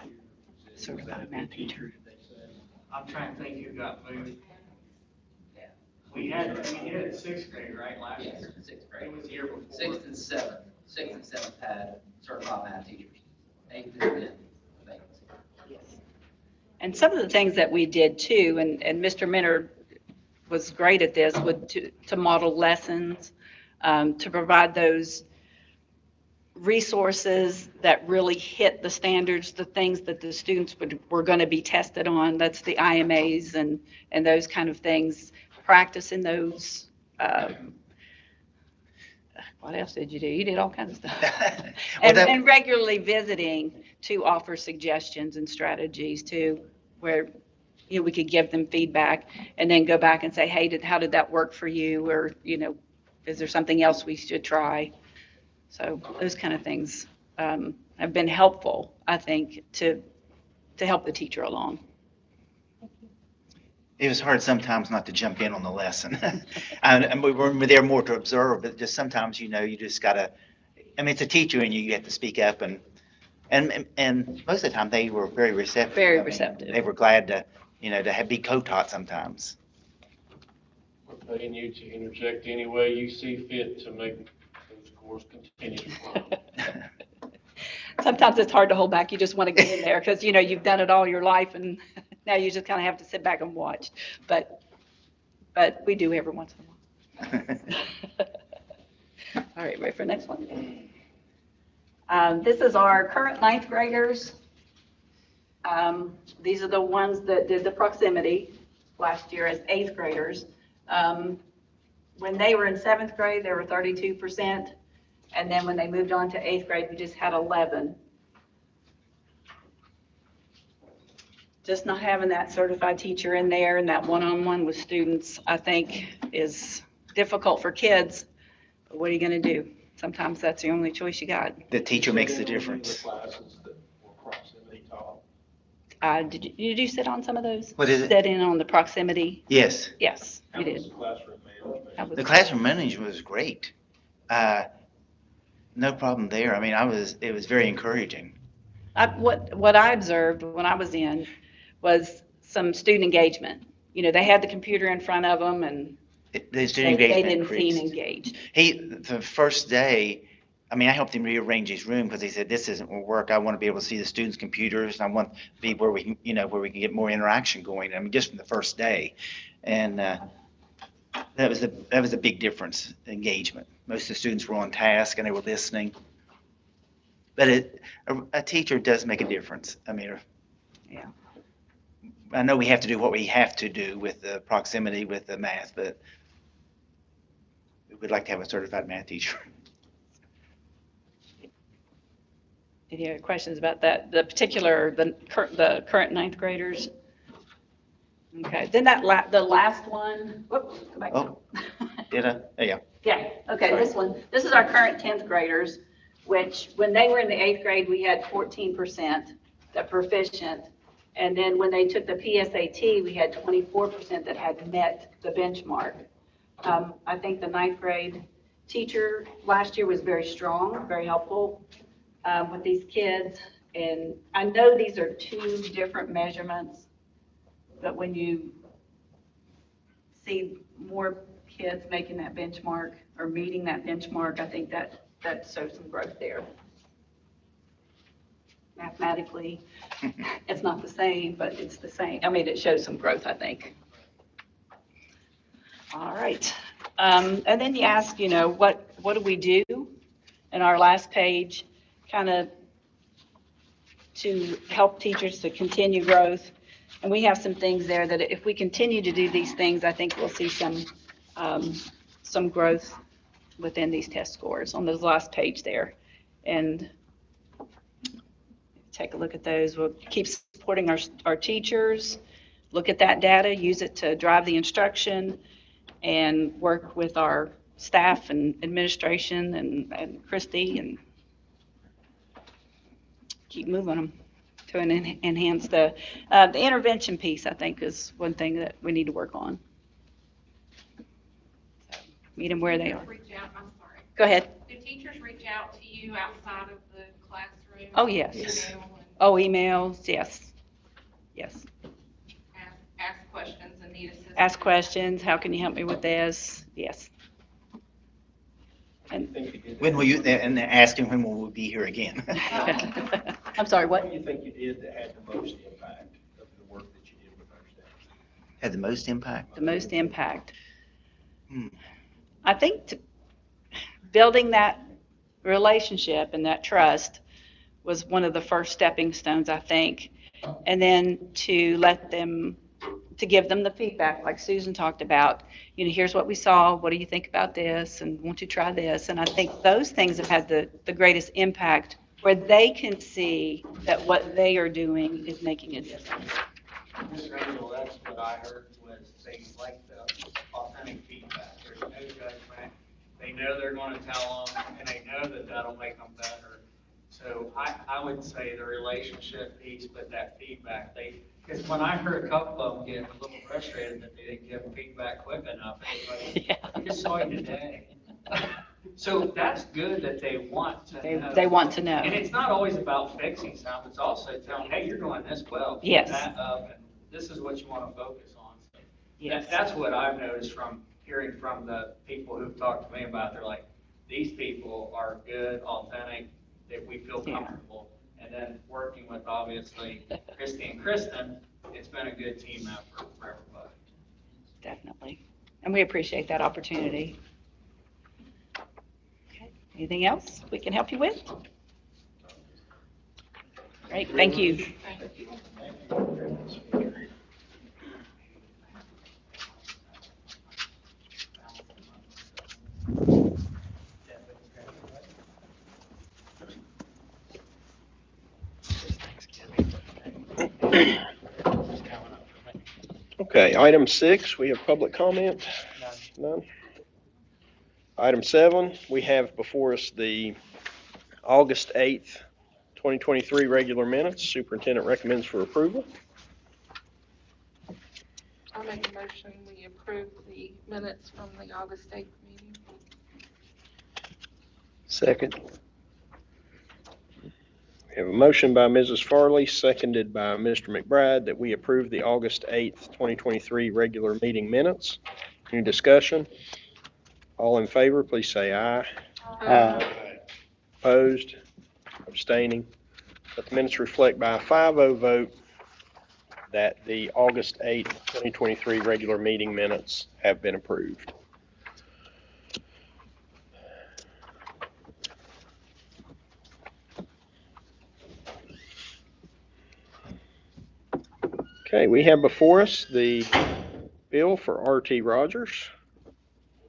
Certified math teacher. I'm trying to think who got moved. We did sixth grade, right, last Yes, year? sixth grade. It was the year before. Sixth and seventh had certified math teachers. Eighth has been a vacancy. Yes. And some of the things that we did too, and Mr. Minner was great at this, to model lessons, to provide those resources that really hit the standards, the things that the students were going to be tested on. That's the IMAs and those kind of things. Practicing those. What else did you do? You did all kinds of stuff. And regularly visiting to offer suggestions and strategies too, where we could give them feedback and then go back and say, hey, how did that work for you? Or, is there something else we should try? So those kind of things have been helpful, I think, to help the teacher along. It was hard sometimes not to jump in on the lesson. And we were there more to observe, but just sometimes, you just gotta, it's a teacher and you have to speak up and most of the time they were very receptive. Very receptive. They were glad to, be co-taught sometimes. We're paying you to interject any way you see fit to make those scores continue to climb. Sometimes it's hard to hold back. You just want to get in there because, you've done it all your life and now you just kind of have to sit back and watch. But we do every once in a while. All right, ready for the next one? This is our current ninth graders. These are the ones that did the proximity last year as eighth graders. When they were in seventh grade, they were 32%. And then when they moved on to eighth grade, we just had 11. Just not having that certified teacher in there and that one-on-one with students, I think, is difficult for kids. But what are you going to do? Sometimes that's the only choice you got. The teacher makes the difference. Classes that were proximity taught. Did you sit on some of those? What is it? Sit in on the proximity? Yes. Yes, How you was did. classroom management? That was- The classroom management was great. No problem there. It was very encouraging. What I observed when I was in was some student engagement. They had the computer in front of them and The student they engagement didn't seem increased. engaged. The first day, I helped him rearrange his room because he said, this isn't going to work. I want to be able to see the students' computers and I want to be where we can get more interaction going. Just from the first day. And that was a big difference, engagement. Most of the students were on task and they were listening. But a teacher does make a difference. Yeah. I know we have to do what we have to do with the proximity with the math, but we would like to have a certified math teacher. Any other questions about that? The current ninth graders? Okay, then the last one, whoops, go back. Oh, did I? Oh, yeah. Yeah, okay, this is our current 10th graders, which when they were in the 8th grade, we had 14% that proficient. And then when they took the PSAT, we had 24% that had met the benchmark. I think the 9th grade teacher last year was very strong, very helpful with these kids. And I know these are two different measurements, but when you see more kids making that benchmark or meeting that benchmark, I think that shows some growth there. mathematically, it's not the same, but it's the same. I mean, it shows some growth, I think. All right. And then you ask, what do we do? In our last page, kind of to help teachers to continue growth. And we have some things there that if we continue to do these things, I think we'll see some growth within these test scores on those last page there. And take a look at those. We'll keep supporting our teachers, look at that data, use it to drive the instruction, and work with our staff and administration and Christy and keep moving them to enhance the intervention piece, I think, is one thing that we need to work on. So, meet them where they are. Reach out, I'm sorry. Go ahead. Do teachers reach out to you outside of the classroom? Oh, yes. Email and Oh, emails, yes. Yes. ask questions and need assistance? Ask questions. How can you help me with this? Yes. And When will you, and asking when will we be here again? I'm sorry, What what? do you think you did that had the most impact of the work that you did with our staff? Had the most impact? The most impact. Hmm. I think building that relationship and that trust was one of the first stepping stones, I think. And then to give them the feedback, like Susan talked about, here's what we saw, what do you think about this, and won't you try this? And I think those things have had the greatest impact, where they can see that what they are doing is making a difference. Ms. Randall, that's what I heard was they like the authentic feedback. There's no judgment. They know they're going to tell them, and they know that that'll make them better. So I would say the relationship piece, but that feedback, because when I heard a couple of them get a little frustrated that they didn't give feedback quick enough, it was like, I just saw you today. So that's good that they want to know. They want to know. And it's not always about fixing something, it's also telling, hey, you're doing this well. Keep Yes. that up, and this is what you want to focus on. So Yes. that's what I've noticed from hearing from the people who've talked to me about it. They're like, these people are good, authentic, that we feel comfortable. And then working with, obviously, Christy and Kristen, it's been a good team effort for everybody. Definitely. And we appreciate that opportunity. Okay. Anything else we can help you with? Great, thank you. Okay, item 6, we have public comment. None. Item 7, we have before us the August 8th, 2023 regular minutes. Superintendent recommends for approval. I'll make a motion, we approve the minutes from the August 8th meeting. Second. We have a motion by Mrs. Farley, seconded by Mr. McBride, that we approve the August 8th, 2023 regular meeting minutes. Any discussion? All in favor, please say aye. Aye. Opposed? Abstaining? Let the minutes reflect by a 5-0 vote that the August 8th, 2023 regular meeting minutes have been approved. Okay, we have before us the bill for R.T. Rogers.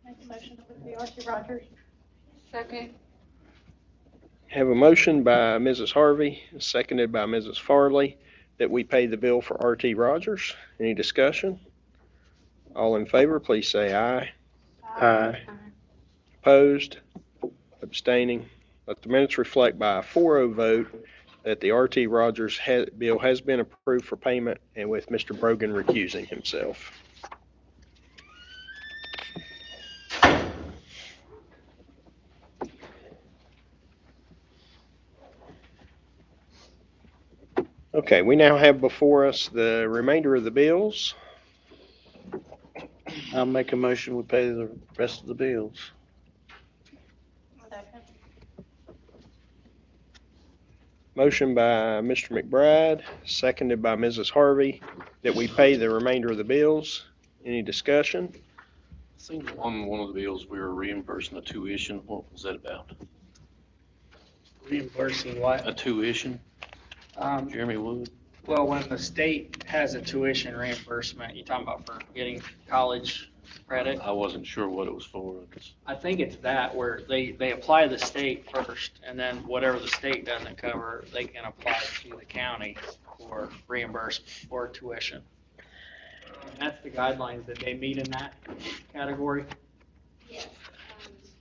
Make a motion for the R.T. Rogers. Second. Have a motion by Mrs. Harvey, seconded by Mrs. Farley, that we pay the bill for R.T. Rogers. Any discussion? All in favor, please say aye. Aye. Opposed? Abstaining? Let the minutes reflect by a 4-0 vote that the R.T. Rogers bill has been approved for payment, and with Mr. Brogan recusing himself. Okay, we now have before us the remainder of the bills. I'll make a motion, we pay the rest of the bills. Motion by Mr. McBride, seconded by Mrs. Harvey, that we pay the remainder of the bills. Any discussion? I think on one of the bills, we were reimbursing the tuition. What was that about? Reimbursing what? A tuition? Jeremy Wood? Well, when the state has a tuition reimbursement, you're talking about for getting college credit? I wasn't sure what it was for. I think it's that where they apply to the state first, and then whatever the state doesn't cover, they can apply to the county for reimbursement or tuition. And that's the guidelines that they meet in that category. Yes,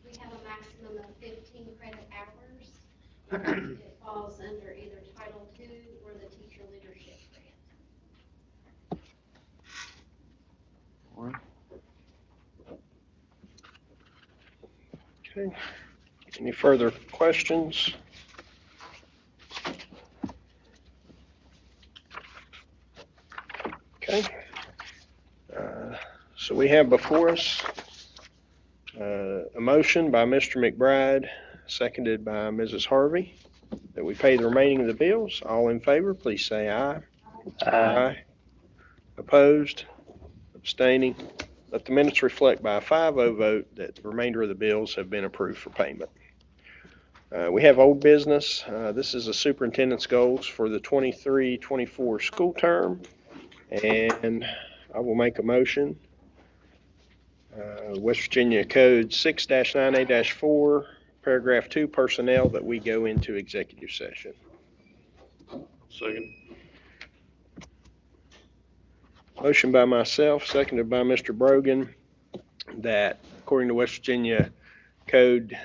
we have a maximum of 15 credit hours. It falls under either Title II or the Teacher Leadership Grant. Okay. Any further questions? Okay. So we have before us a motion by Mr. McBride, seconded by Mrs. Harvey, that we pay the remaining of the bills. All in favor, please say aye. Aye. Opposed? Abstaining? Let the minutes reflect by a 5-0 vote that the remainder of the bills have been approved for payment. We have old business. This is the superintendent's goals for the 23-24 school term, and I will make a motion. West Virginia Code 6-9A-4, paragraph 2, personnel, that we go into executive session. Second. Motion by myself, seconded by Mr. Brogan, that according to West Virginia Code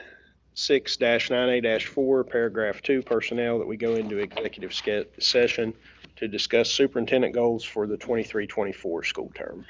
6-9A-4, paragraph 2, personnel, that we go into executive session to discuss superintendent goals for the 23-24 school term.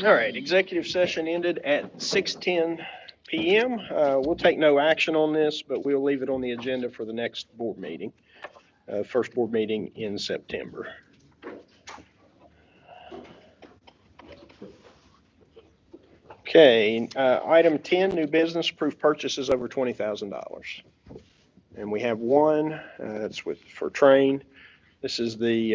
All right, executive session ended at 6:10 PM. We'll take no action on this, but we'll leave it on the agenda for the next board meeting, first board meeting in September. Okay, item 10, new business, approved purchases over $20,000. And we have one, it's for Train. This is the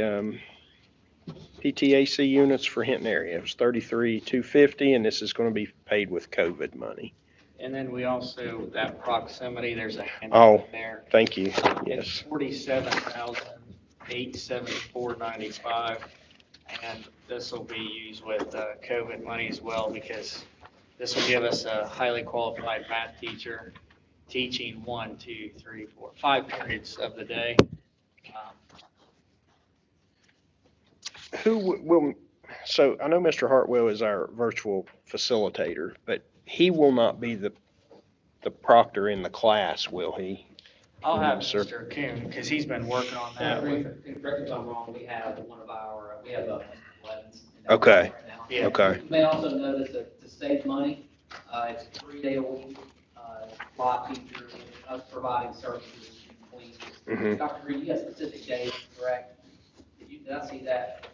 PTAC units for Hinton area. It was $33,250, and this is going to be paid with COVID money. And then we also, that proximity, there's a handout there. Thank you, It's yes. $47,874.95, and this will be used with COVID money as well, because this will give us a highly qualified math teacher teaching 1, 2, 3, 4, 5 periods of the day. Who will, so I know Mr. Hartwell is our virtual facilitator, but he will not be the proctor in the class, will he? I'll have Sir. Mr. Coon, because he's been working on that. Correct me if I'm wrong, we have one of our, we have Mr. Blevins. Okay. Right now. Yeah. Okay, You may also notice that to save money, it's a 3-day-a-week block teacher, us providing services between. Mhm. Dr. Green, you have specific days, correct? Did I see that?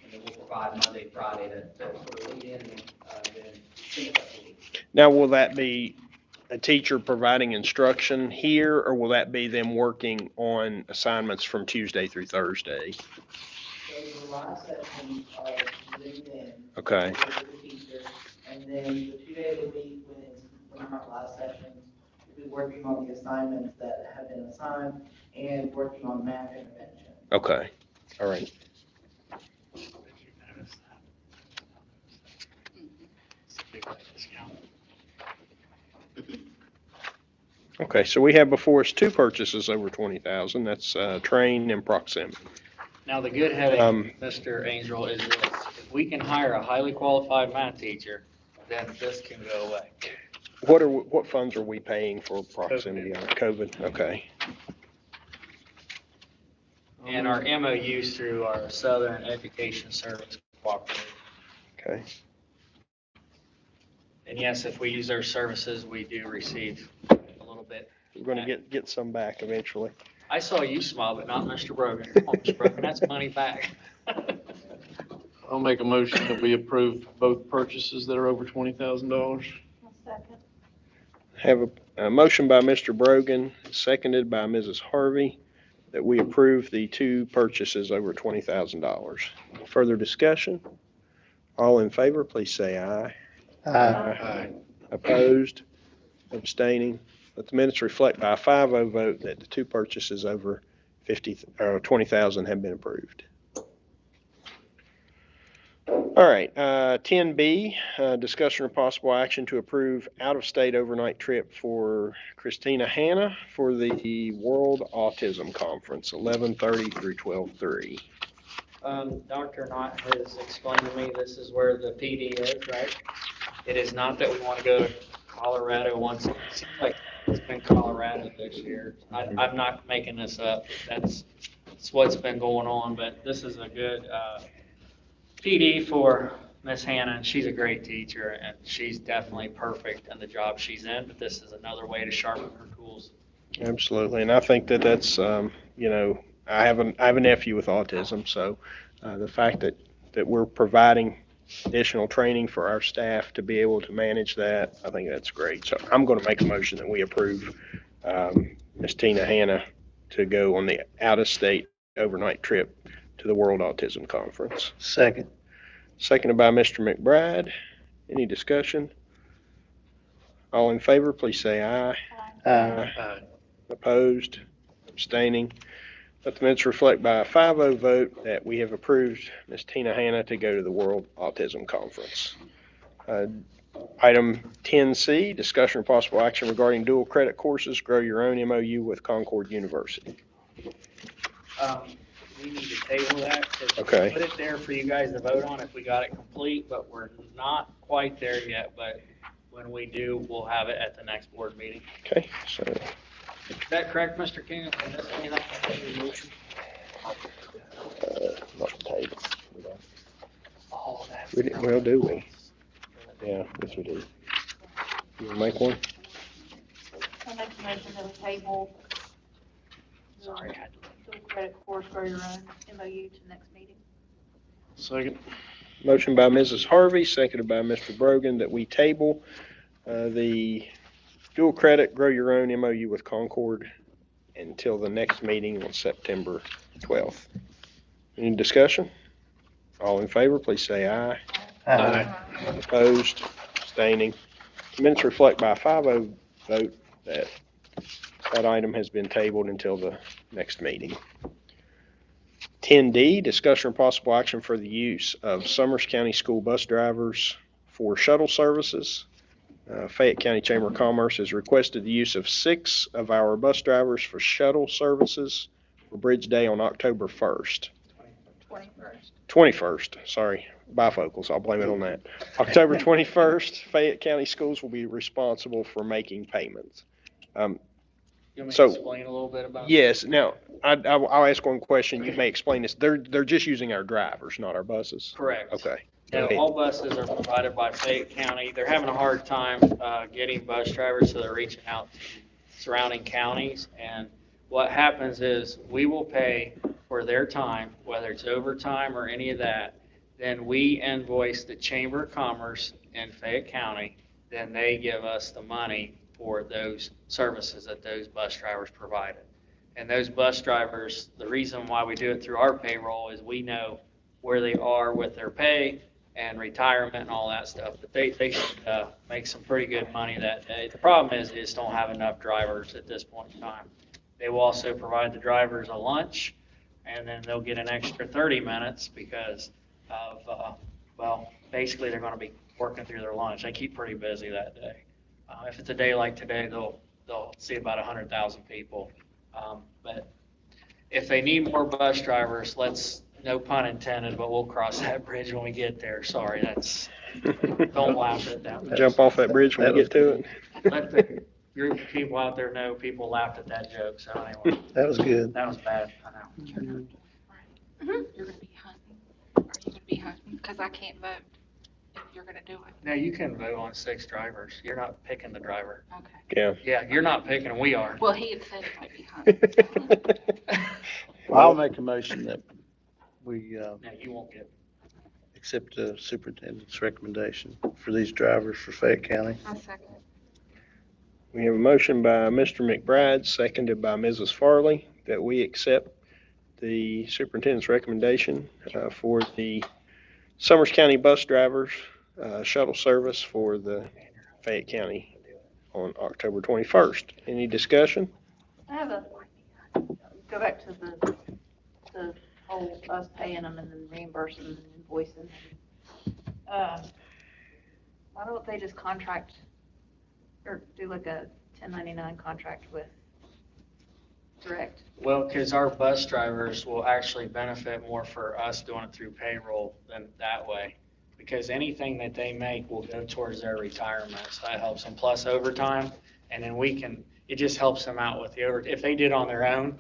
And then we'll provide Monday, Friday to sort of lead in and then finish up the week. now will that be a teacher providing instruction here, or will that be them working on assignments from Tuesday through Thursday? So the last section are Zoom in. Okay. with the teacher, and then the 2 days a week when our last sessions, we'll be working on the assignments that have been assigned and working on math intervention. Okay, all right. Okay, so we have before us two purchases over 20,000. That's Train and Proximity. Now, the good heading, Um, Mr. Angel, is this: if we can hire a highly qualified math teacher, then this can go away. What funds are we paying for Proximity on COVID? Okay, And our MOUs through our Southern Education Service Cooperative. okay. And yes, if we use their services, we do receive a little bit. We're gonna get some back eventually. I saw you smile, but not Mr. Brogan. Come on, Mr. Brogan, that's money back. I'll make a motion that we approve both purchases that are over $20,000. Have a motion by Mr. Brogan, seconded by Mrs. Harvey, that we approve the two purchases over $20,000. Further discussion? All in favor, please say aye. Aye. Opposed? Abstaining? Let the minutes reflect by a 5-0 vote that the two purchases over 20,000 have been approved. All right, 10B, discussion of possible action to approve out-of-state overnight trip for Christina Hanna for the World Autism Conference, 11:30 through 12:3. Dr. Knott has explained to me this is where the PD is, right? It is not that we want to go to Colorado once. It seems like it's been Colorado this year. I'm not making this up. That's what's been going on, but this is a good PD for Miss Hannah, and she's a great teacher, and she's definitely perfect in the job she's in, but this is another way to sharpen her tools. Absolutely, and I think that that's, I have a nephew with autism, so the fact that we're providing additional training for our staff to be able to manage that, I think that's great. So I'm going to make a motion that we approve Ms. Tina Hanna to go on the out-of-state overnight trip to the World Autism Conference. Second. Seconded by Mr. McBride. Any discussion? All in favor, please say aye. Aye. Opposed? Abstaining? Let the minutes reflect by a 5-0 vote that we have approved Ms. Tina Hanna to go to the World Autism Conference. Item 10C, discussion of possible action regarding dual credit courses, grow your own MOU with Concord University. We need to table that. 'Cause Okay. we put it there for you guys to vote on if we got it complete, but we're not quite there yet. But when we do, we'll have it at the next board meeting. Okay, so Is that correct, Mr. King? table. Oh, that's. We didn't, well, do we? Yeah, yes we do. You wanna make one? I'll make a motion to the table. Sorry. Dual credit course grow your own MOU to next meeting. Second. Motion by Mrs. Harvey, seconded by Mr. Brogan, that we table the dual credit grow your own MOU with Concord until the next meeting on September 12th. Any discussion? All in favor, please say aye. Opposed, abstaining. Minutes reflect by a 5-0 vote that that item has been tabled until the next meeting. 10D, discussion and possible action for the use of Summers County school bus drivers for shuttle services. Fayette County Chamber of Commerce has requested the use of 6 of our bus drivers for shuttle services for Bridge Day on October 1st. 21st, sorry, bifocals, I'll blame it on that. October 21st, Fayette County Schools will be responsible for making payments. You want me So- to explain a little bit about? Yes, now, I'll ask one question, you may explain this, they're just using our drivers, not our buses? Correct. Okay. No, all buses are provided by Fayette County. They're having a hard time getting bus drivers, so they're reaching out to surrounding counties. And what happens is we will pay for their time, whether it's overtime or any of that. Then we invoice the Chamber of Commerce in Fayette County. Then they give us the money for those services that those bus drivers provided. And those bus drivers, the reason why we do it through our payroll is we know where they are with their pay and retirement and all that stuff. But they should make some pretty good money that day. The problem is they just don't have enough drivers at this point in time. They will also provide the drivers a lunch, and then they'll get an extra 30 minutes because of, well, basically they're going to be working through their lunch. They keep pretty busy that day. If it's a day like today, they'll see about 100,000 people. But if they need more bus drivers, no pun intended, but we'll cross that bridge when we get there. Sorry, don't laugh at that. Jump off that bridge when we get to it. Let the group of people out there know people laughed at that joke, so anyway. That was good. That was bad, I know. You're gonna be hunting. Are you gonna be hunting? Because I can't vote if you're gonna do it. No, you can vote on 6 drivers. You're not picking the driver. Okay. Yeah. Yeah, you're not picking them, we are. Well, he had said he might be hunting. I'll make a motion that we No, you won't get. accept the superintendent's recommendation for these drivers for Fayette County. I second. We have a motion by Mr. McBride, seconded by Mrs. Farley, that we accept the superintendent's recommendation for the Summers County bus drivers shuttle service for the Fayette County on October 21st. Any discussion? I have go back to the whole us paying them and then reimbursing and invoicing. Why don't they just contract or do like a 1099 contract with direct? Well, because our bus drivers will actually benefit more for us doing it through payroll than that way. Because anything that they make will go towards their retirement, so that helps them, plus overtime. And then it just helps them out with the overtime. If they did on their own,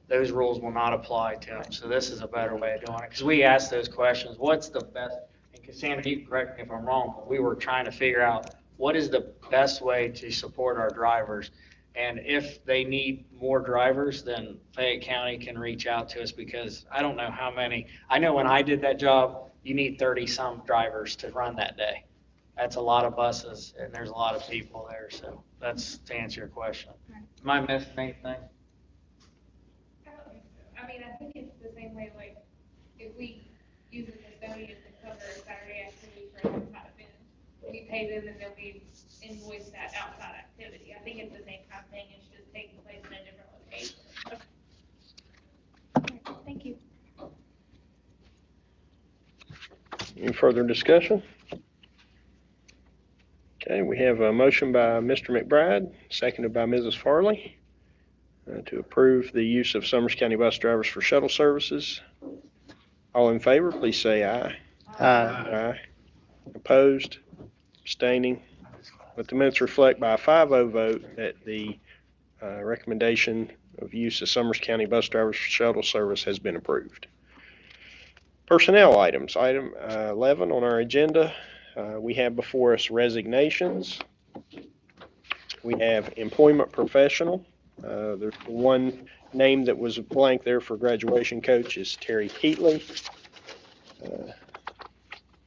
those rules will not apply to them. So this is a better way of doing it. Because we asked those questions, what's the best, and Cassandra, you can correct me if I'm wrong, but we were trying to figure out what is the best way to support our drivers. And if they need more drivers, then Fayette County can reach out to us, because I don't know how many. I know when I did that job, you need 30-some drivers to run that day. That's a lot of buses, and there's a lot of people there. So that's to answer your question. Am I missing anything? I mean, I think it's the same way, like, if we use a custodian to cover a Saturday activity for an outside event, we pay them and then we invoice that outside activity. I think it's the same kind of thing, it's just taking place in a different location. Thank you. Any further discussion? Okay, we have a motion by Mr. McBride, seconded by Mrs. Farley, to approve the use of Summers County bus drivers for shuttle services. All in favor, please say aye. Aye. Opposed? Abstaining? Let the minutes reflect by a 5-0 vote that the recommendation of use of Summers County bus drivers for shuttle service has been approved. Personnel items, item 11 on our agenda. We have before us resignations. We have employment professional. There's one name that was blank there for graduation coach is Terry Keatley.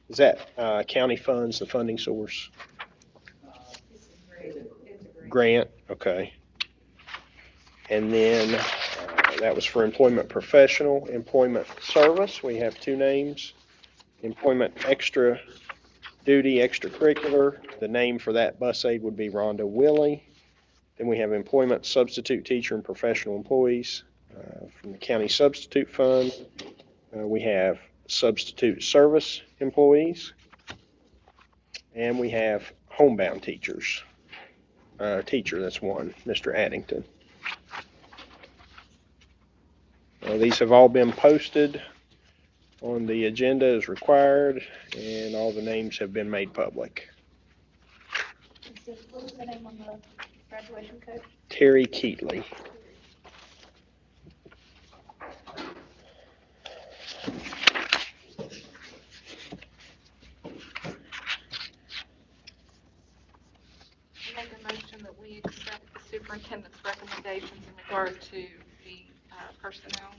Is that county funds, the funding source? Grant, okay. And then that was for employment professional. Employment service, we have two names. Employment extra duty, extracurricular. The name for that bus aide would be Rhonda Willie. Then we have employment substitute teacher and professional employees from the county substitute fund. We have substitute service employees. And we have homebound teachers. Teacher, that's one, Mr. Addington. These have all been posted on the agenda as required, and all the names have been made public. What was the name on the graduation coach? Terry Keatley. Make a motion that we accept the superintendent's recommendations in regard to the personnel.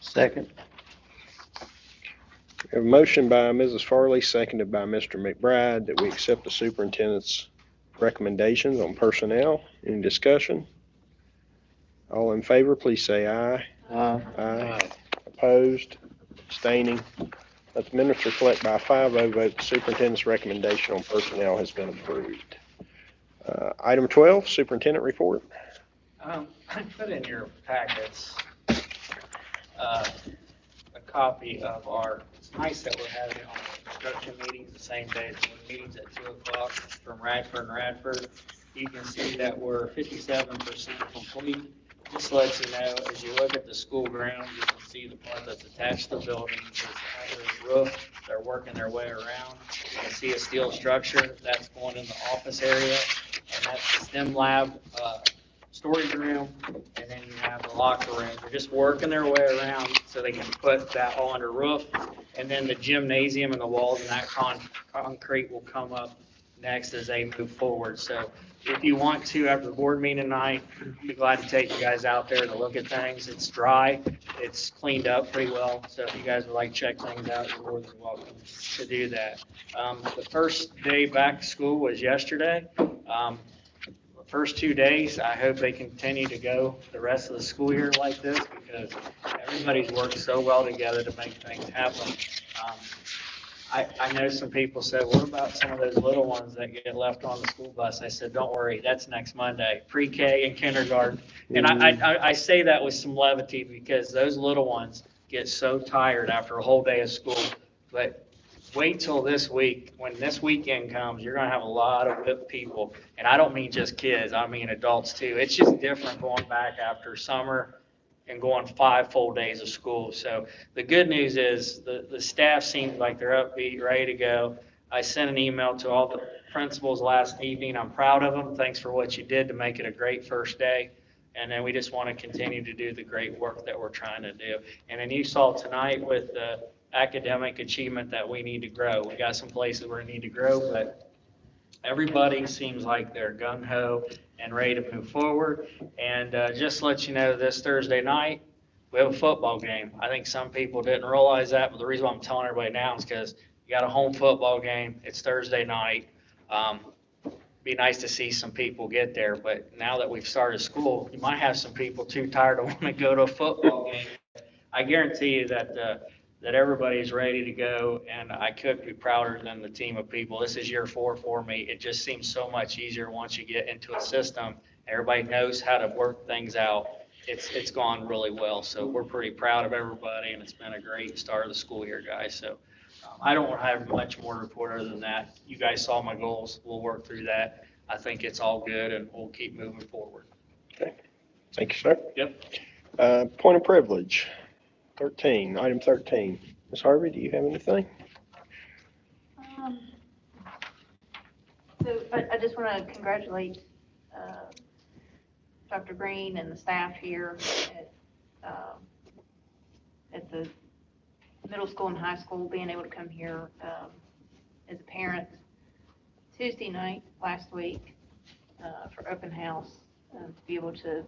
Second. We have a motion by Mrs. Farley, seconded by Mr. McBride, that we accept the superintendent's recommendations on personnel. Any discussion? All in favor, please say aye. Aye. Opposed? Abstaining? Let the minutes reflect by a 5-0 vote, the superintendent's recommendation on personnel has been approved. Item 12, superintendent report. I put in your packets a copy of our, it's nice that we're having our instruction meetings the same day as the meetings at 2 o'clock from Radford and Radford. You can see that we're 57% complete. Just lets you know, as you look at the school ground, you can see the part that's attached to the building. It's under the roof. They're working their way around. You can see a steel structure that's going in the office area, and that's the STEM lab storage room, and then you have the locker room. They're just working their way around so they can put that all under roof. And then the gymnasium and the walls and that concrete will come up next as they move forward. So if you want to, after the board meeting tonight, I'd be glad to take you guys out there to look at things. It's dry. It's cleaned up pretty well. So if you guys would like to check things out, you're more than welcome to do that. The first day back to school was yesterday. First 2 days, I hope they continue to go the rest of the school year like this, because everybody's worked so well together to make things happen. I know some people said, what about some of those little ones that get left on the school bus? I said, don't worry, that's next Monday, pre-K and kindergarten. And I say that with some levity, because those little ones get so tired after a whole day of school. But wait till this week. When this weekend comes, you're going to have a lot of people. And I don't mean just kids, I mean adults too. It's just different going back after summer and going 5 full days of school. So the good news is the staff seems like they're upbeat, ready to go. I sent an email to all the principals last evening. I'm proud of them. Thanks for what you did to make it a great first day. And then we just want to continue to do the great work that we're trying to do. And then you saw tonight with the academic achievement that we need to grow. We got some places where we need to grow, but everybody seems like they're gung-ho and ready to move forward. And just to let you know, this Thursday night, we have a football game. I think some people didn't realize that, but the reason why I'm telling everybody now is because you got a home football game. It's Thursday night. Be nice to see some people get there, but now that we've started school, you might have some people too tired to want to go to a football game. I guarantee you that everybody's ready to go, and I couldn't be prouder than the team of people. This is year 4 for me. It just seems so much easier once you get into a system. Everybody knows how to work things out. It's gone really well, so we're pretty proud of everybody, and it's been a great start of the school year, guys. So I don't have much more to report other than that. You guys saw my goals. We'll work through that. I think it's all good, and we'll keep moving forward. Okay. Thank you, sir. Yep. Point of privilege, 13, item 13. Ms. Harvey, do you have anything? So I just want to congratulate Dr. Green and the staff here at the middle school and high school being able to come here as a parent Tuesday night last week for open house, to be able to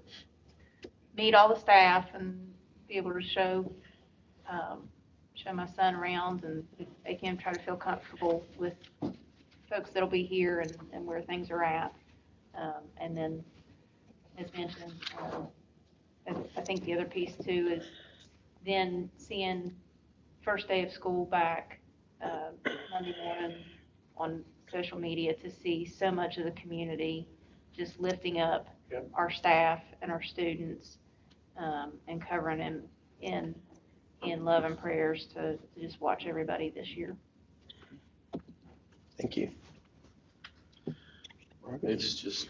meet all the staff and be able to show my son around and make him try to feel comfortable with folks that'll be here and where things are at. And then, as mentioned, I think the other piece too is then seeing first day of school back Monday morning on social media to see so much of the community just lifting up our staff and our students and covering them in love and prayers to just watch everybody this year. Thank you. It's just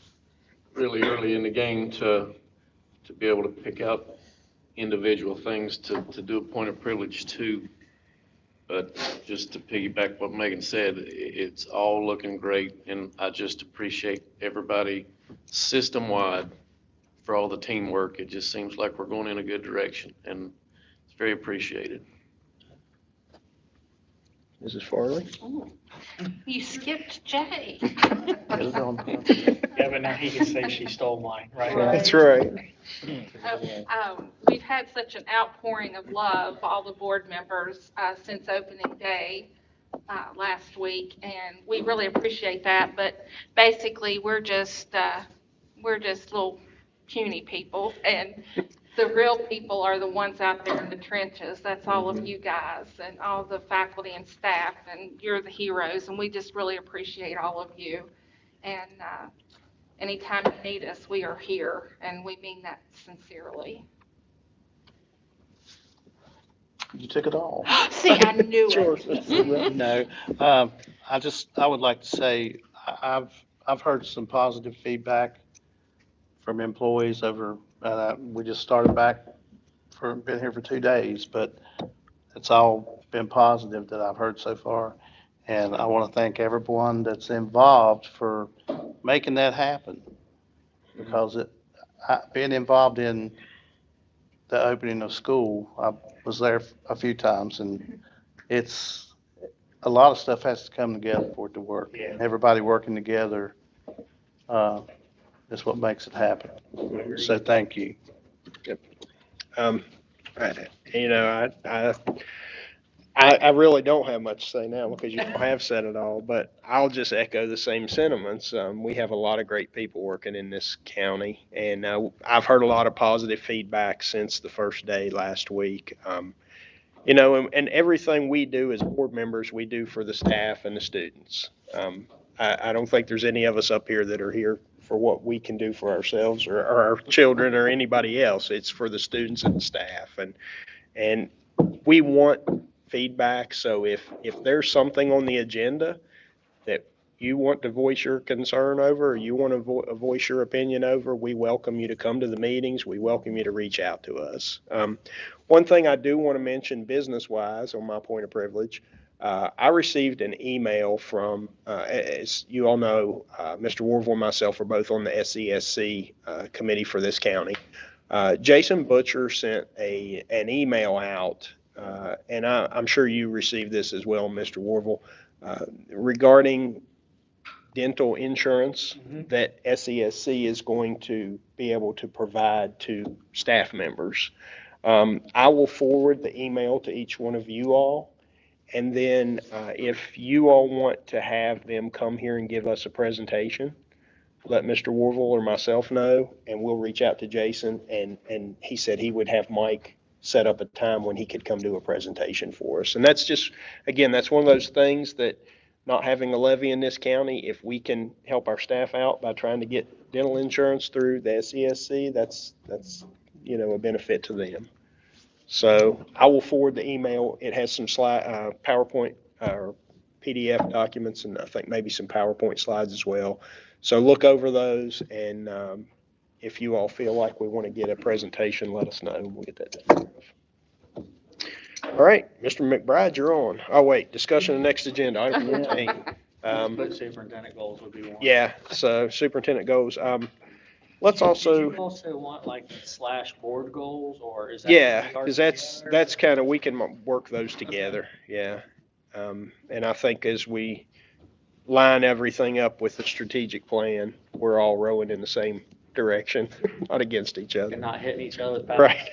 really early in the game to be able to pick out individual things to do a point of privilege to. But just to piggyback what Megan said, it's all looking great, and I just appreciate everybody system-wide for all the teamwork. It just seems like we're going in a good direction, and it's very appreciated. Mrs. Farley? You skipped Jay. Yeah, but now he can say she stole mine, right? That's right. We've had such an outpouring of love, all the board members, since opening day last week, and we really appreciate that. But basically, we're just little puny people, and the real people are the ones out there in the trenches. That's all of you guys and all the faculty and staff, and you're the heroes, and we just really appreciate all of you. And anytime you need us, we are here, and we mean that sincerely. You took it all. See, I knew it. No, I would like to say, I've heard some positive feedback from employees over, we just started back been here for 2 days, but it's all been positive that I've heard so far. And I want to thank everyone that's involved for making that happen. Because being involved in the opening of school, I was there a few times, and it's a lot of stuff has to come together for it to work. Yeah. Everybody working together is what makes it happen. So thank you. I really don't have much to say now because you have said it all, but I'll just echo the same sentiments. We have a lot of great people working in this county, and I've heard a lot of positive feedback since the first day last week. And everything we do as board members, we do for the staff and the students. I don't think there's any of us up here that are here for what we can do for ourselves or our children or anybody else. It's for the students and the staff, and we want feedback. So if there's something on the agenda that you want to voice your concern over, or you want to voice your opinion over, we welcome you to come to the meetings. We welcome you to reach out to us. One thing I do want to mention business-wise on my point of privilege, I received an email from, as you all know, Mr. Warvel and myself are both on the SESC committee for this county. Jason Butcher sent an email out, and I'm sure you received this as well, Mr. Warvel, regarding dental insurance that SESC is going to be able to provide to staff members. I will forward the email to each one of you all. And then if you all want to have them come here and give us a presentation, let Mr. Warvel or myself know, and we'll reach out to Jason. And he said he would have Mike set up a time when he could come do a presentation for us. And that's just, again, that's one of those things that not having a levy in this county, if we can help our staff out by trying to get dental insurance through the SESC, that's a benefit to them. So I will forward the email. It has some PowerPoint or PDF documents, and I think maybe some PowerPoint slides as well. So look over those, and if you all feel like we want to get a presentation, let us know, and we'll get that taken care of. All right, Mr. McBride, you're on. Oh, wait, discussion of next agenda, item 14. But superintendent goals would be one. Yeah, so superintendent goals. let's Did also, you also want like slash board goals, or is that? yeah, something we because already that's, together? that's kind of, we can work those together, yeah. And I think as we line everything up with the strategic plan, we're all rowing in the same direction, not against each other. And not hitting each other with Right.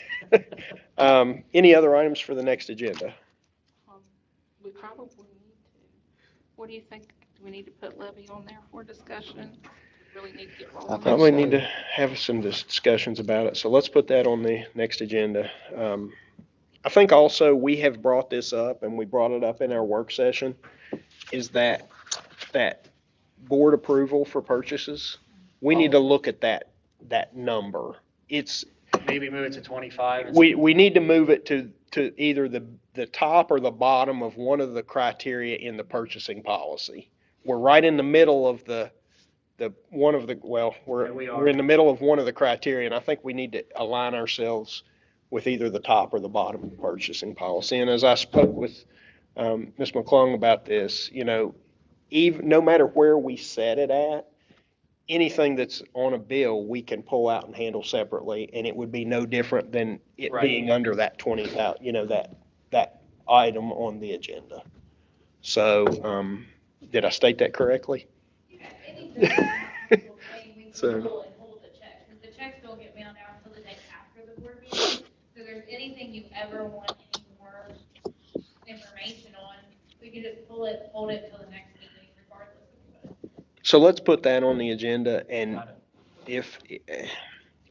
Any other items for the next agenda? We probably need to. What do you think? Do we need to put levy on there for discussion? Really need to get rolling. Probably need to have some discussions about it, so let's put that on the next agenda. I think also we have brought this up, and we brought it up in our work session, is that board approval for purchases. We need to look at that number. It's, Maybe move it to 25. we need to move it to either the top or the bottom of one of the criteria in the purchasing policy. We're right in the middle of we're in the middle of one of the criteria, and I think we need to align ourselves with either the top or the bottom of the purchasing policy. And as I spoke with Ms. McClung about this, even, no matter where we set it at, anything that's on a bill, we can pull out and handle separately, and it would be no different than it Right. being under that 20,000, that item on the agenda. So, did I state that correctly? So- And hold the check, because the checks don't get mailed out until the day after the board meeting. So if there's anything you ever want any more information on, we can just pull it, hold it till the next meeting regardless of what. So let's put that on the agenda, and if,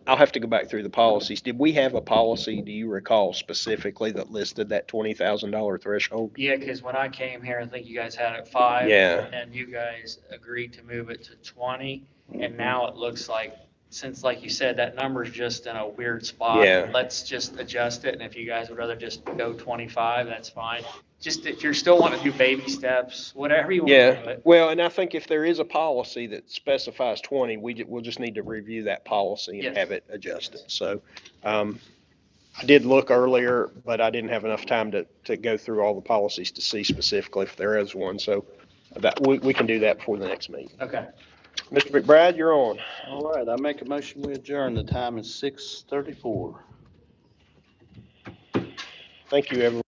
I'll have to go back through the policies. Did we have a policy, do you recall specifically, that listed that $20,000 threshold? Yeah, because when I came here, I think you guys had it 5. Yeah. And you guys agreed to move it to 20. And now it looks like, since like you said, that number's just in a weird spot. Yeah. Let's just adjust it. And if you guys would rather just go 25, that's fine. Just if you're still wanting to do baby steps, whatever you want to do Yeah, it. well, and I think if there is a policy that specifies 20, we'll just need to review that policy and Yes. have it adjusted. So, I did look earlier, but I didn't have enough time to go through all the policies to see specifically if there is one. So that, we can do that before the next meeting. Okay. Mr. McBride, you're on. All right, I make a motion, we adjourn. The time is 6:34. Thank you, everyone.